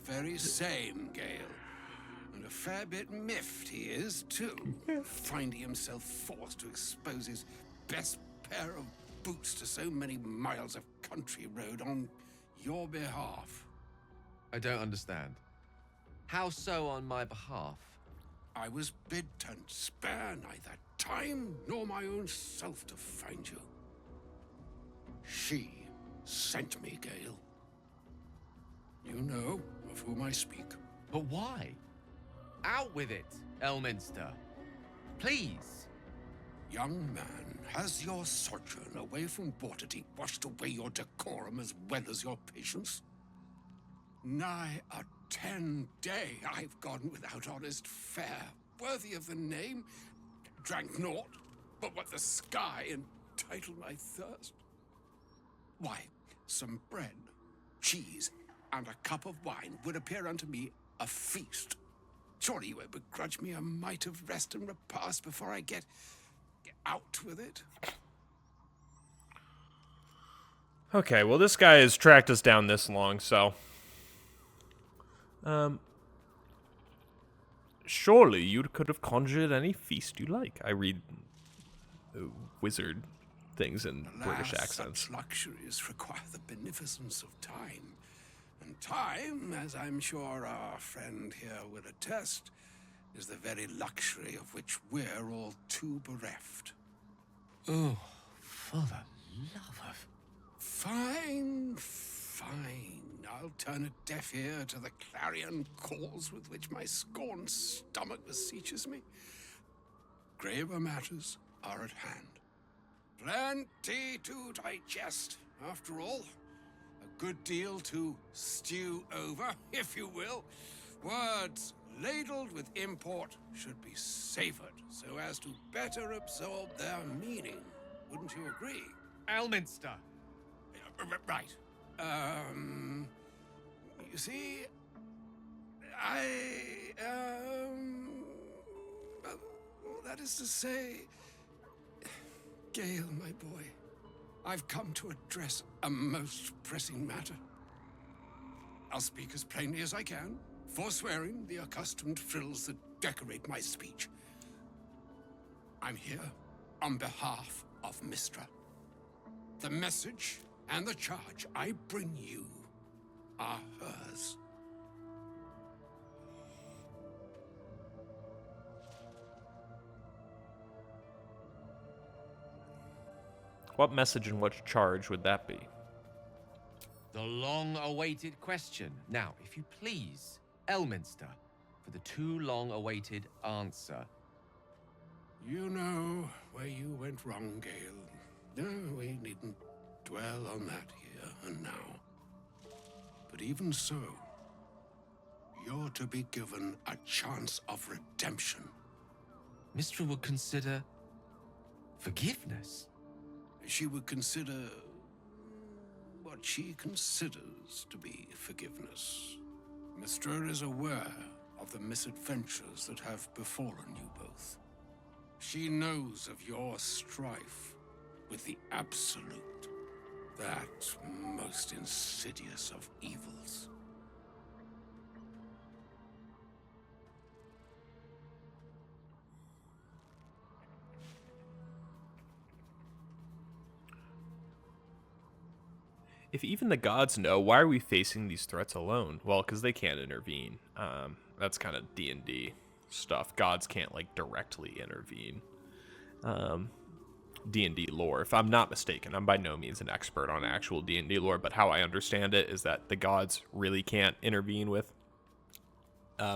very same, Gale. And a fair bit miffed he is, too. Finding himself forced to expose his best pair of boots to so many miles of country road on your behalf. I don't understand. How so on my behalf? I was bid to spare neither time nor my own self to find you. She sent me, Gale. You know of whom I speak. But why? Out with it, Elminster. Please. Young man, has your sojourn away from Waterdeep washed away your decorum as well as your patience? Nigh a 10-day I've gone without honest fare, worthy of the name. Drank naught but what the sky entitled my thirst. Why, some bread, cheese, and a cup of wine would appear unto me a feast. Surely you won't begrudge me a mite of rest and repast before I get out with it. Okay, well, this guy has tracked us down this long, so... Surely you could have conjured any feast you like. I read wizard things in British accents. Such luxuries require the beneficence of time. And time, as I'm sure our friend here will attest, is the very luxury of which we're all too bereft. Oh, for the love of... Fine. I'll turn a deaf ear to the clarion calls with which my scorned stomach beseeches me. Graver matters are at hand. Plenty to digest, after all. A good deal to stew over, if you will. Words ladled with import should be savored so as to better absorb their meaning. Wouldn't you agree? Elminster. Right. You see, well, that is to say, Gale, my boy, I've come to address a most pressing matter. I'll speak as plainly as I can, forswearing the accustomed frills that decorate my speech. I'm here on behalf of Mistra. The message and the charge I bring you are hers. What message and what charge would that be? The long-awaited question. Now, if you please, Elminster, for the too long-awaited answer. You know where you went wrong, Gale. No, we needn't dwell on that here and now. But even so, you're to be given a chance of redemption. Mistra would consider forgiveness. She would consider what she considers to be forgiveness. Mistra is aware of the misadventures that have befallen you both. She knows of your strife with the Absolute, that most insidious of evils. If even the gods know, why are we facing these threats alone? Well, because they can't intervene. That's kind of D&D stuff. Gods can't, like, directly intervene. D&D lore, if I'm not mistaken. I'm by no means an expert on actual D&D lore, but how I understand it is that the gods really can't intervene with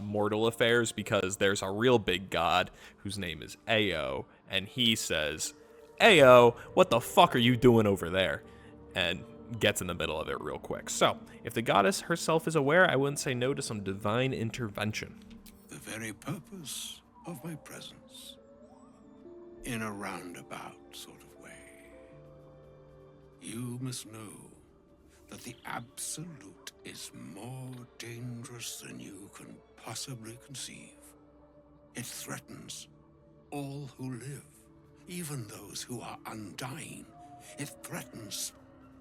mortal affairs because there's a real big god whose name is Ao, and he says, Ao, what the fuck are you doing over there? And gets in the middle of it real quick. So, if the goddess herself is aware, I wouldn't say no to some divine intervention. The very purpose of my presence. In a roundabout sort of way. You must know that the Absolute is more dangerous than you can possibly conceive. It threatens all who live, even those who are undying. It threatens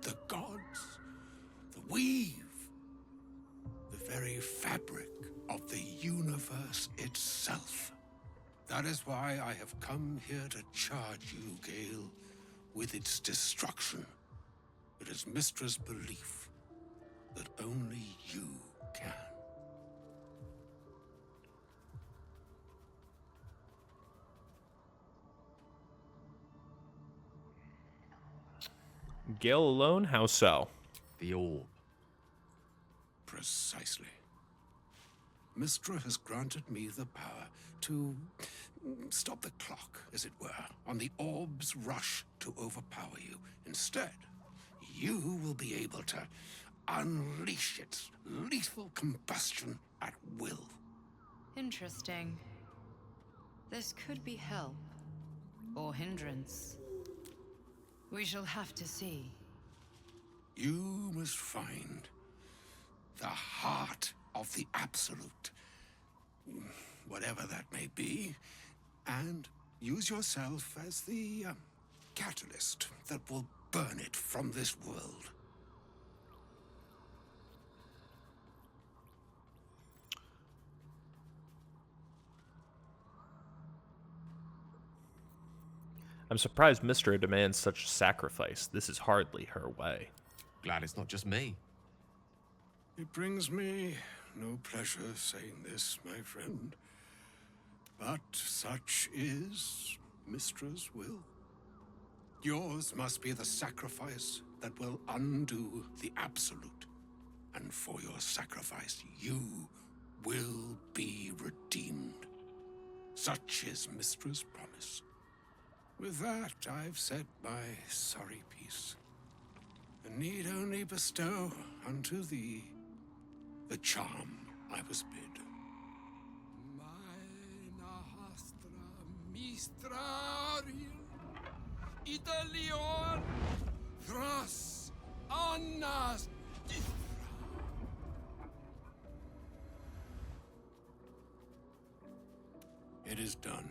the gods, the weave, the very fabric of the universe itself. That is why I have come here to charge you, Gale, with its destruction. It is Mistra's belief that only you can. Gale alone? How so? The orb. Precisely. Mistra has granted me the power to stop the clock, as it were, on the orb's rush to overpower you. Instead, you will be able to unleash its lethal combustion at will. Interesting. This could be help or hindrance. We shall have to see. You must find the heart of the Absolute, whatever that may be, and use yourself as the catalyst that will burn it from this world. I'm surprised Mistra demands such sacrifice. This is hardly her way. Glad it's not just me. It brings me no pleasure saying this, my friend, but such is Mistra's will. Yours must be the sacrifice that will undo the Absolute, and for your sacrifice, you will be redeemed. Such is Mistra's promise. With that, I've said my sorry piece, and need only bestow unto thee the charm I was bid. Italion Thras Annas. It is done.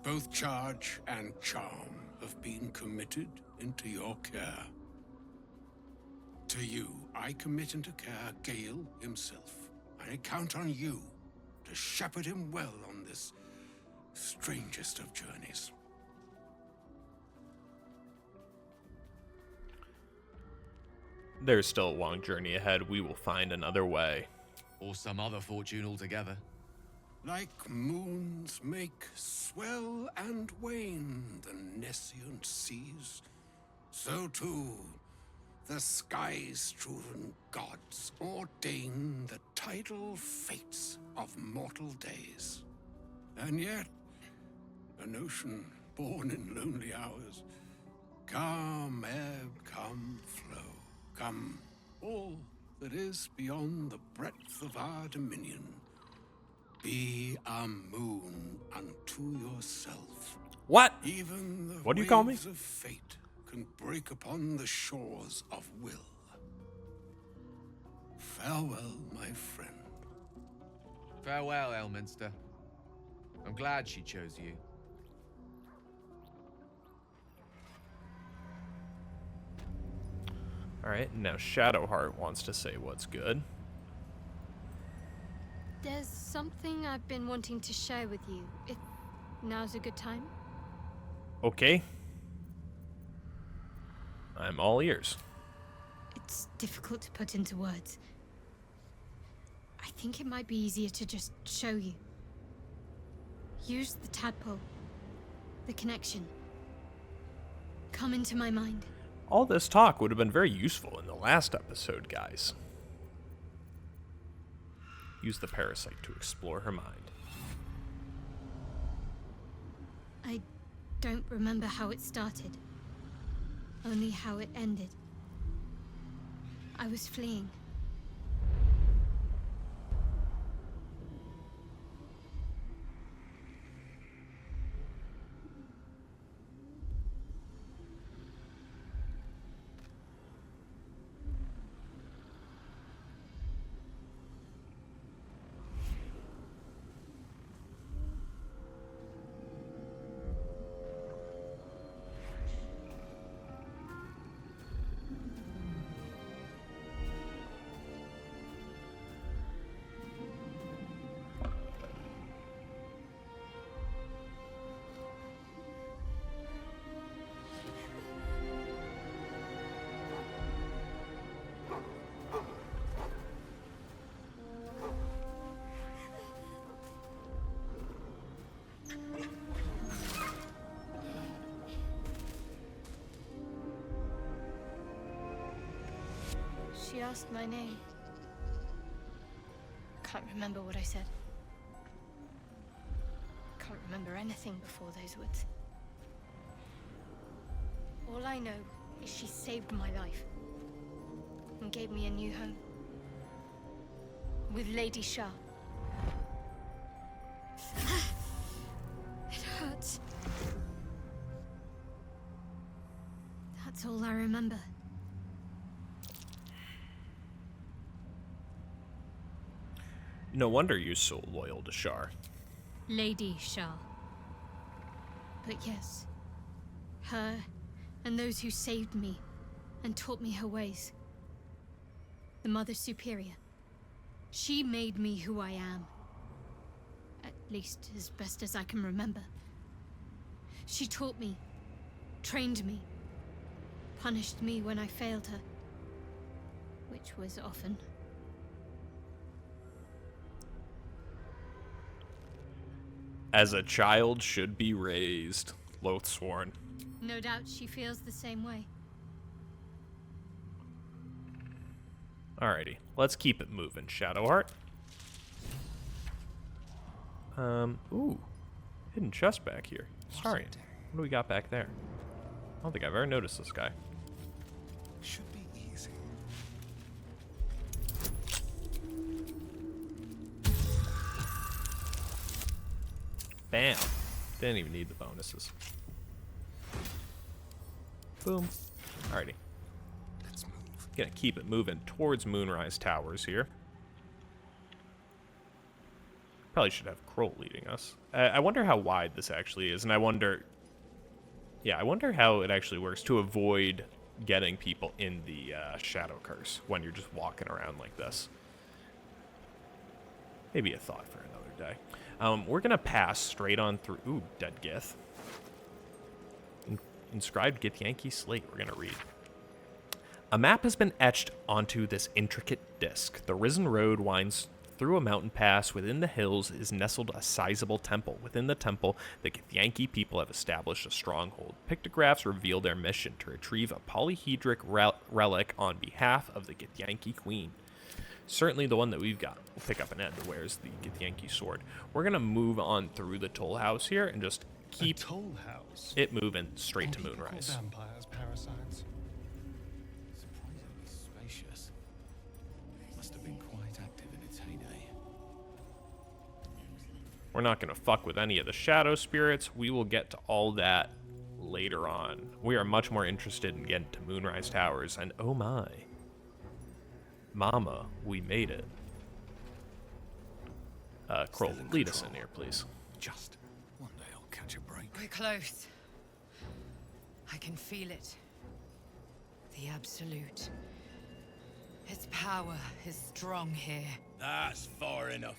Both charge and charm have been committed into your care. To you, I commit into care Gale himself. I count on you to shepherd him well on this strangest of journeys. There's still a long journey ahead. We will find another way. Or some other fortune altogether. Like moons make swell and wane the nescient seas, so too the sky-strewn gods ordain the tidal fates of mortal days. And yet, an ocean born in lonely hours, come ebb, come flow, come all that is beyond the breadth of our dominion. Be a moon unto yourself. What? Even the What do you call me? waves of fate can break upon the shores of will. Farewell, my friend. Farewell, Elminster. I'm glad she chose you. Alright, now Shadowheart wants to say what's good. There's something I've been wanting to share with you, if now's a good time. Okay. I'm all ears. It's difficult to put into words. I think it might be easier to just show you. Use the tadpole. The connection. Come into my mind. All this talk would have been very useful in the last episode, guys. Use the parasite to explore her mind. I don't remember how it started. Only how it ended. I was fleeing. She asked my name. Can't remember what I said. Can't remember anything before those words. All I know is she saved my life and gave me a new home with Lady Shah. It hurts. That's all I remember. No wonder you're so loyal to Shar. Lady Shah. But yes, her and those who saved me and taught me her ways. The Mother Superior. She made me who I am. At least as best as I can remember. She taught me, trained me, punished me when I failed her. Which was often. As a child should be raised, Loathsworn. No doubt she feels the same way. Alrighty, let's keep it moving, Shadowheart. Ooh. Hidden chest back here. Sorry. What do we got back there? I don't think I've ever noticed this guy. Should be easy. Bam. Didn't even need the bonuses. Boom. Alrighty. Let's move. Gonna keep it moving towards Moonrise Towers here. Probably should have Kroll leading us. I wonder how wide this actually is, and I wonder... Yeah, I wonder how it actually works to avoid getting people in the Shadow Curse when you're just walking around like this. Maybe a thought for another day. We're going to pass straight on through... Ooh, Dead Gith. Inscribed Githyanki slate we're going to read. A map has been etched onto this intricate disc. The Risen Road winds through a mountain pass. Within the hills is nestled a sizable temple. Within the temple, the Githyanki people have established a stronghold. Pictographs reveal their mission to retrieve a polyhedric relic on behalf of the Githyanki queen. Certainly the one that we've got. We'll pick up an Ed that wears the Githyanki sword. We're going to move on through the toll house here and just keep toll house? it moving straight to Moonrise. Vampires, parasites. Surprisingly spacious. We're not going to fuck with any of the shadow spirits. We will get to all that later on. We are much more interested in getting to Moonrise Towers, and oh my. Mama, we made it. Kroll, lead us in here, please. Just one day I'll catch a break. We're close. I can feel it. The Absolute. Its power is strong here. That's far enough.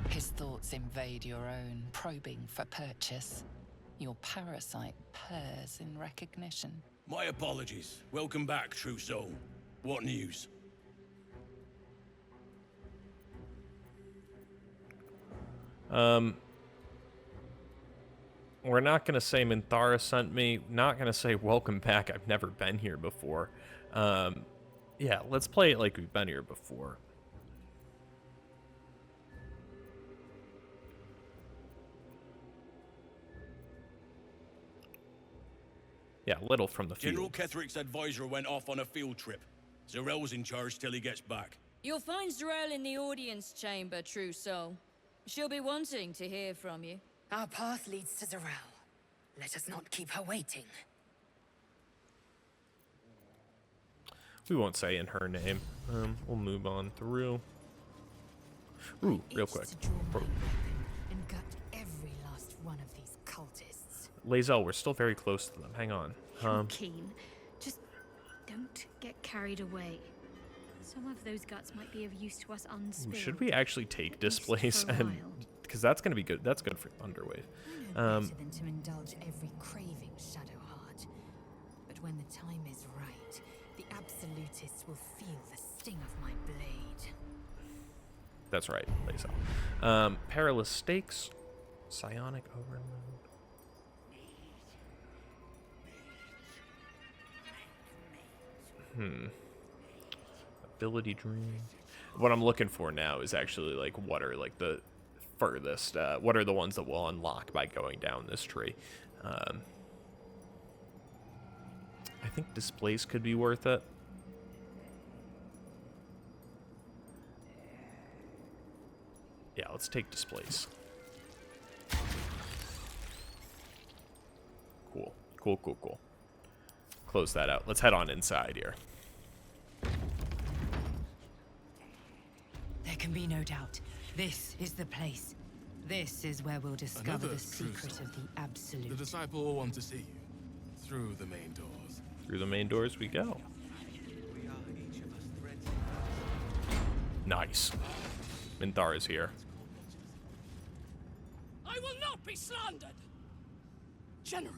His thoughts invade your own, probing for purchase. Your parasite purrs in recognition. My apologies. Welcome back, true soul. What news? We're not going to say Minthara sent me. Not going to say welcome back. I've never been here before. Yeah, let's play it like we've been here before. Yeah, little from the field. General Ketherick's advisor went off on a field trip. Zarel's in charge till he gets back. You'll find Zarel in the audience chamber, true soul. She'll be wanting to hear from you. Our path leads to Zarel. Let us not keep her waiting. We won't say in her name. We'll move on through. Ooh, real quick. And gut every last one of these cultists. Lae'zel, we're still very close to them. Hang on. You're keen. Just don't get carried away. Some of those guts might be of use to us unspilled. Should we actually take displace and because that's gonna be good. That's good for Thunderwave. Better than to indulge every craving, Shadowheart. But when the time is right, the Absolutists will feel the sting of my blade. That's right, Lae'zel. Perilous Stakes, Psionic Overload. Ability Dream. What I'm looking for now is actually like what are like the furthest, what are the ones that will unlock by going down this tree. I think Displace could be worth it. Yeah, let's take Displace. Cool. Cool, cool, cool. Close that out. Let's head on inside here. There can be no doubt. This is the place. This is where we'll discover the secret of the Absolute. The disciple will want to see you. Through the main doors. Through the main doors we go. Nice. Minthara's here. I will not be slandered! General,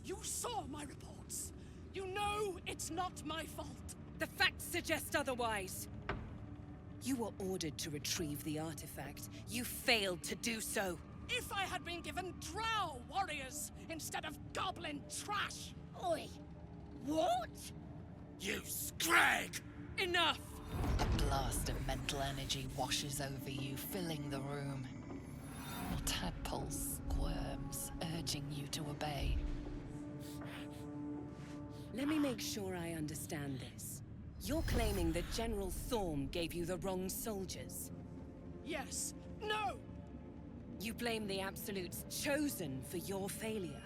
you saw my reports. You know it's not my fault. The facts suggest otherwise. You were ordered to retrieve the artifact. You failed to do so. If I had been given drow warriors instead of goblin trash! Oi! What? You scrag! Enough! A blast of mental energy washes over you, filling the room. Your tadpole squirms, urging you to obey. Let me make sure I understand this. You're claiming that General Thorm gave you the wrong soldiers? Yes. No! You blame the Absolute's chosen for your failure?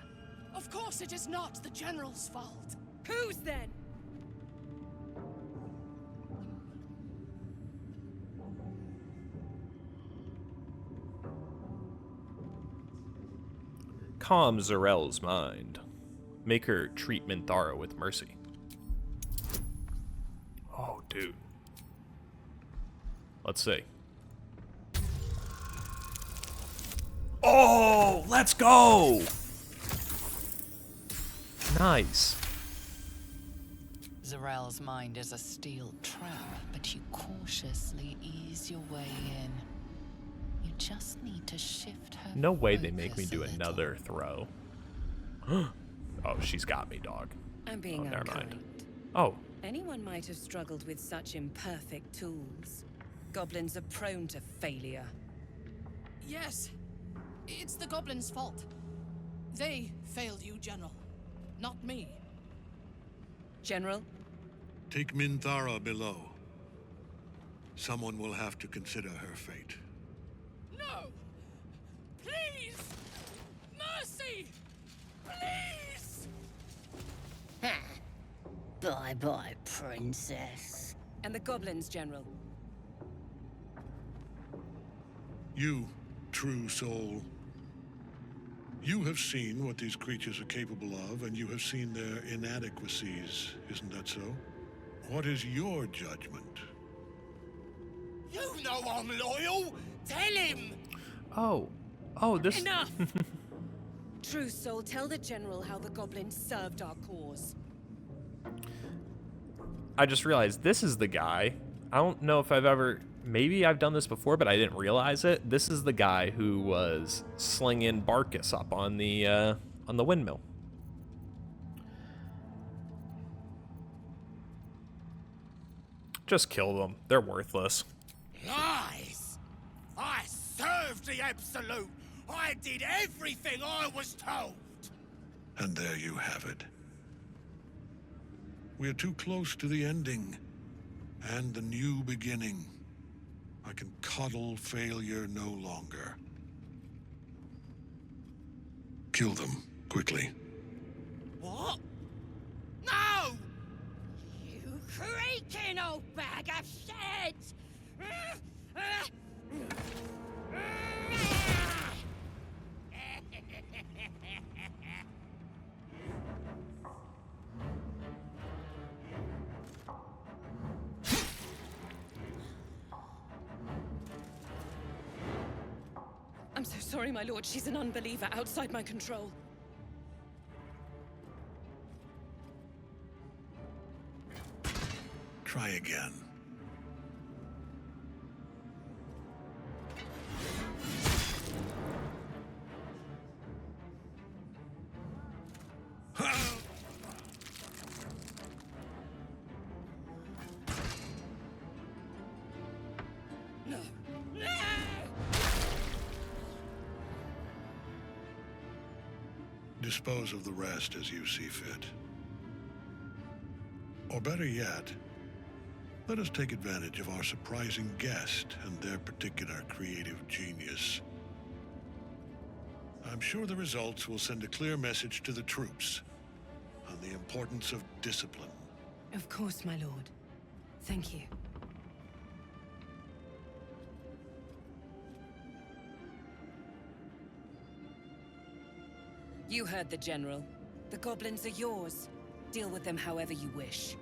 Of course it is not the General's fault. Whose then? Calm Zarel's mind. Make her treat Minthara with mercy. Oh, dude. Let's see. Oh, let's go! Nice. Zarel's mind is a steel trap, but you cautiously ease your way in. You just need to shift her. No way they make me do another throw. Oh, she's got me, dog. I'm being never unkind. mind. Oh. Anyone might have struggled with such imperfect tools. Goblins are prone to failure. Yes. It's the goblins' fault. They failed you, General. Not me. General, Take Minthara below. Someone will have to consider her fate. No! Please! Mercy! Please! Bye-bye, princess. And the goblins, General. You, true soul. You have seen what these creatures are capable of, and you have seen their inadequacies, isn't that so? What is your judgment? You know I'm loyal! Tell him! Oh, this... Enough! True soul, tell the General how the goblins served our cause. I just realized this is the guy. I don't know if I've ever... Maybe I've done this before, but I didn't realize it. This is the guy who was slinging Barkus up on the windmill. Just kill them. They're worthless. Lies! I served the Absolute! I did everything I was told! And there you have it. We are too close to the ending and the new beginning. I can coddle failure no longer. Kill them, quickly. What? No! You creaking old bag of shit! I'm so sorry, my lord. She's an unbeliever outside my control. Try again. Dispose of the rest as you see fit. Or better yet, let us take advantage of our surprising guest and their particular creative genius. I'm sure the results will send a clear message to the troops on the importance of discipline. Of course, my lord. Thank you. You heard the General. The goblins are yours. Deal with them however you wish.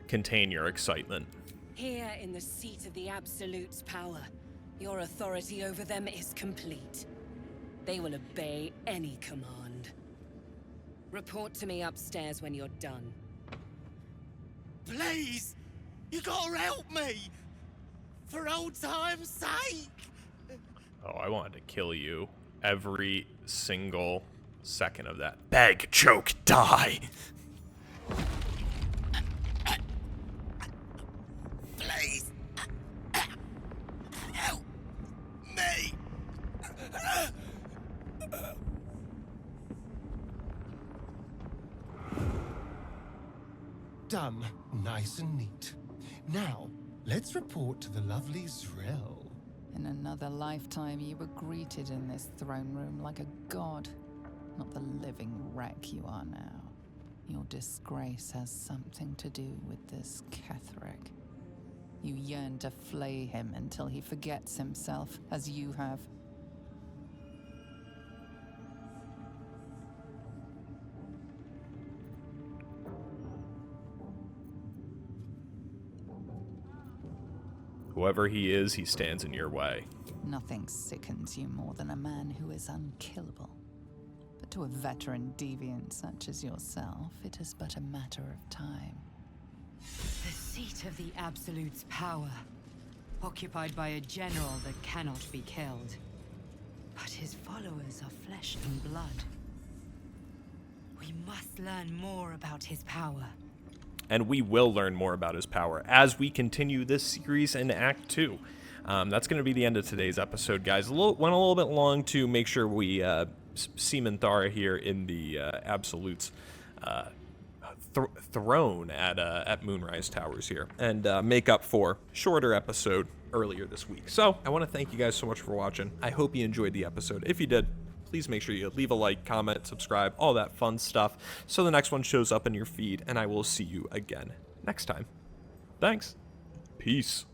Contain your excitement. Here in the seat of the Absolute's power, your authority over them is complete. They will obey any command. Report to me upstairs when you're done. Please! You gotta help me! For old time's sake! Oh, I wanted to kill you every single second of that. Beg, choke, die! Please! Help me! Done. Nice and neat. Now, let's report to the lovely Zrel. In another lifetime, you were greeted in this throne room like a god, not the living wreck you are now. Your disgrace has something to do with this Ketheric. You yearn to flay him until he forgets himself, as you have. Whoever he is, he stands in your way. Nothing sickens you more than a man who is unkillable. But to a veteran deviant such as yourself, it is but a matter of time. The seat of the Absolute's power, occupied by a general that cannot be killed. But his followers are flesh and blood. We must learn more about his power. And we will learn more about his power as we continue this series in Act 2. That's going to be the end of today's episode, guys. Went a little bit long to make sure we see Minthara here in the Absolute's thrown at Moonrise Towers here, and make up for shorter episode earlier this week. So I want to thank you guys so much for watching. I hope you enjoyed the episode. If you did, please make sure you leave a like, comment, subscribe, all that fun stuff, so the next one shows up in your feed, and I will see you again next time. Thanks. Peace.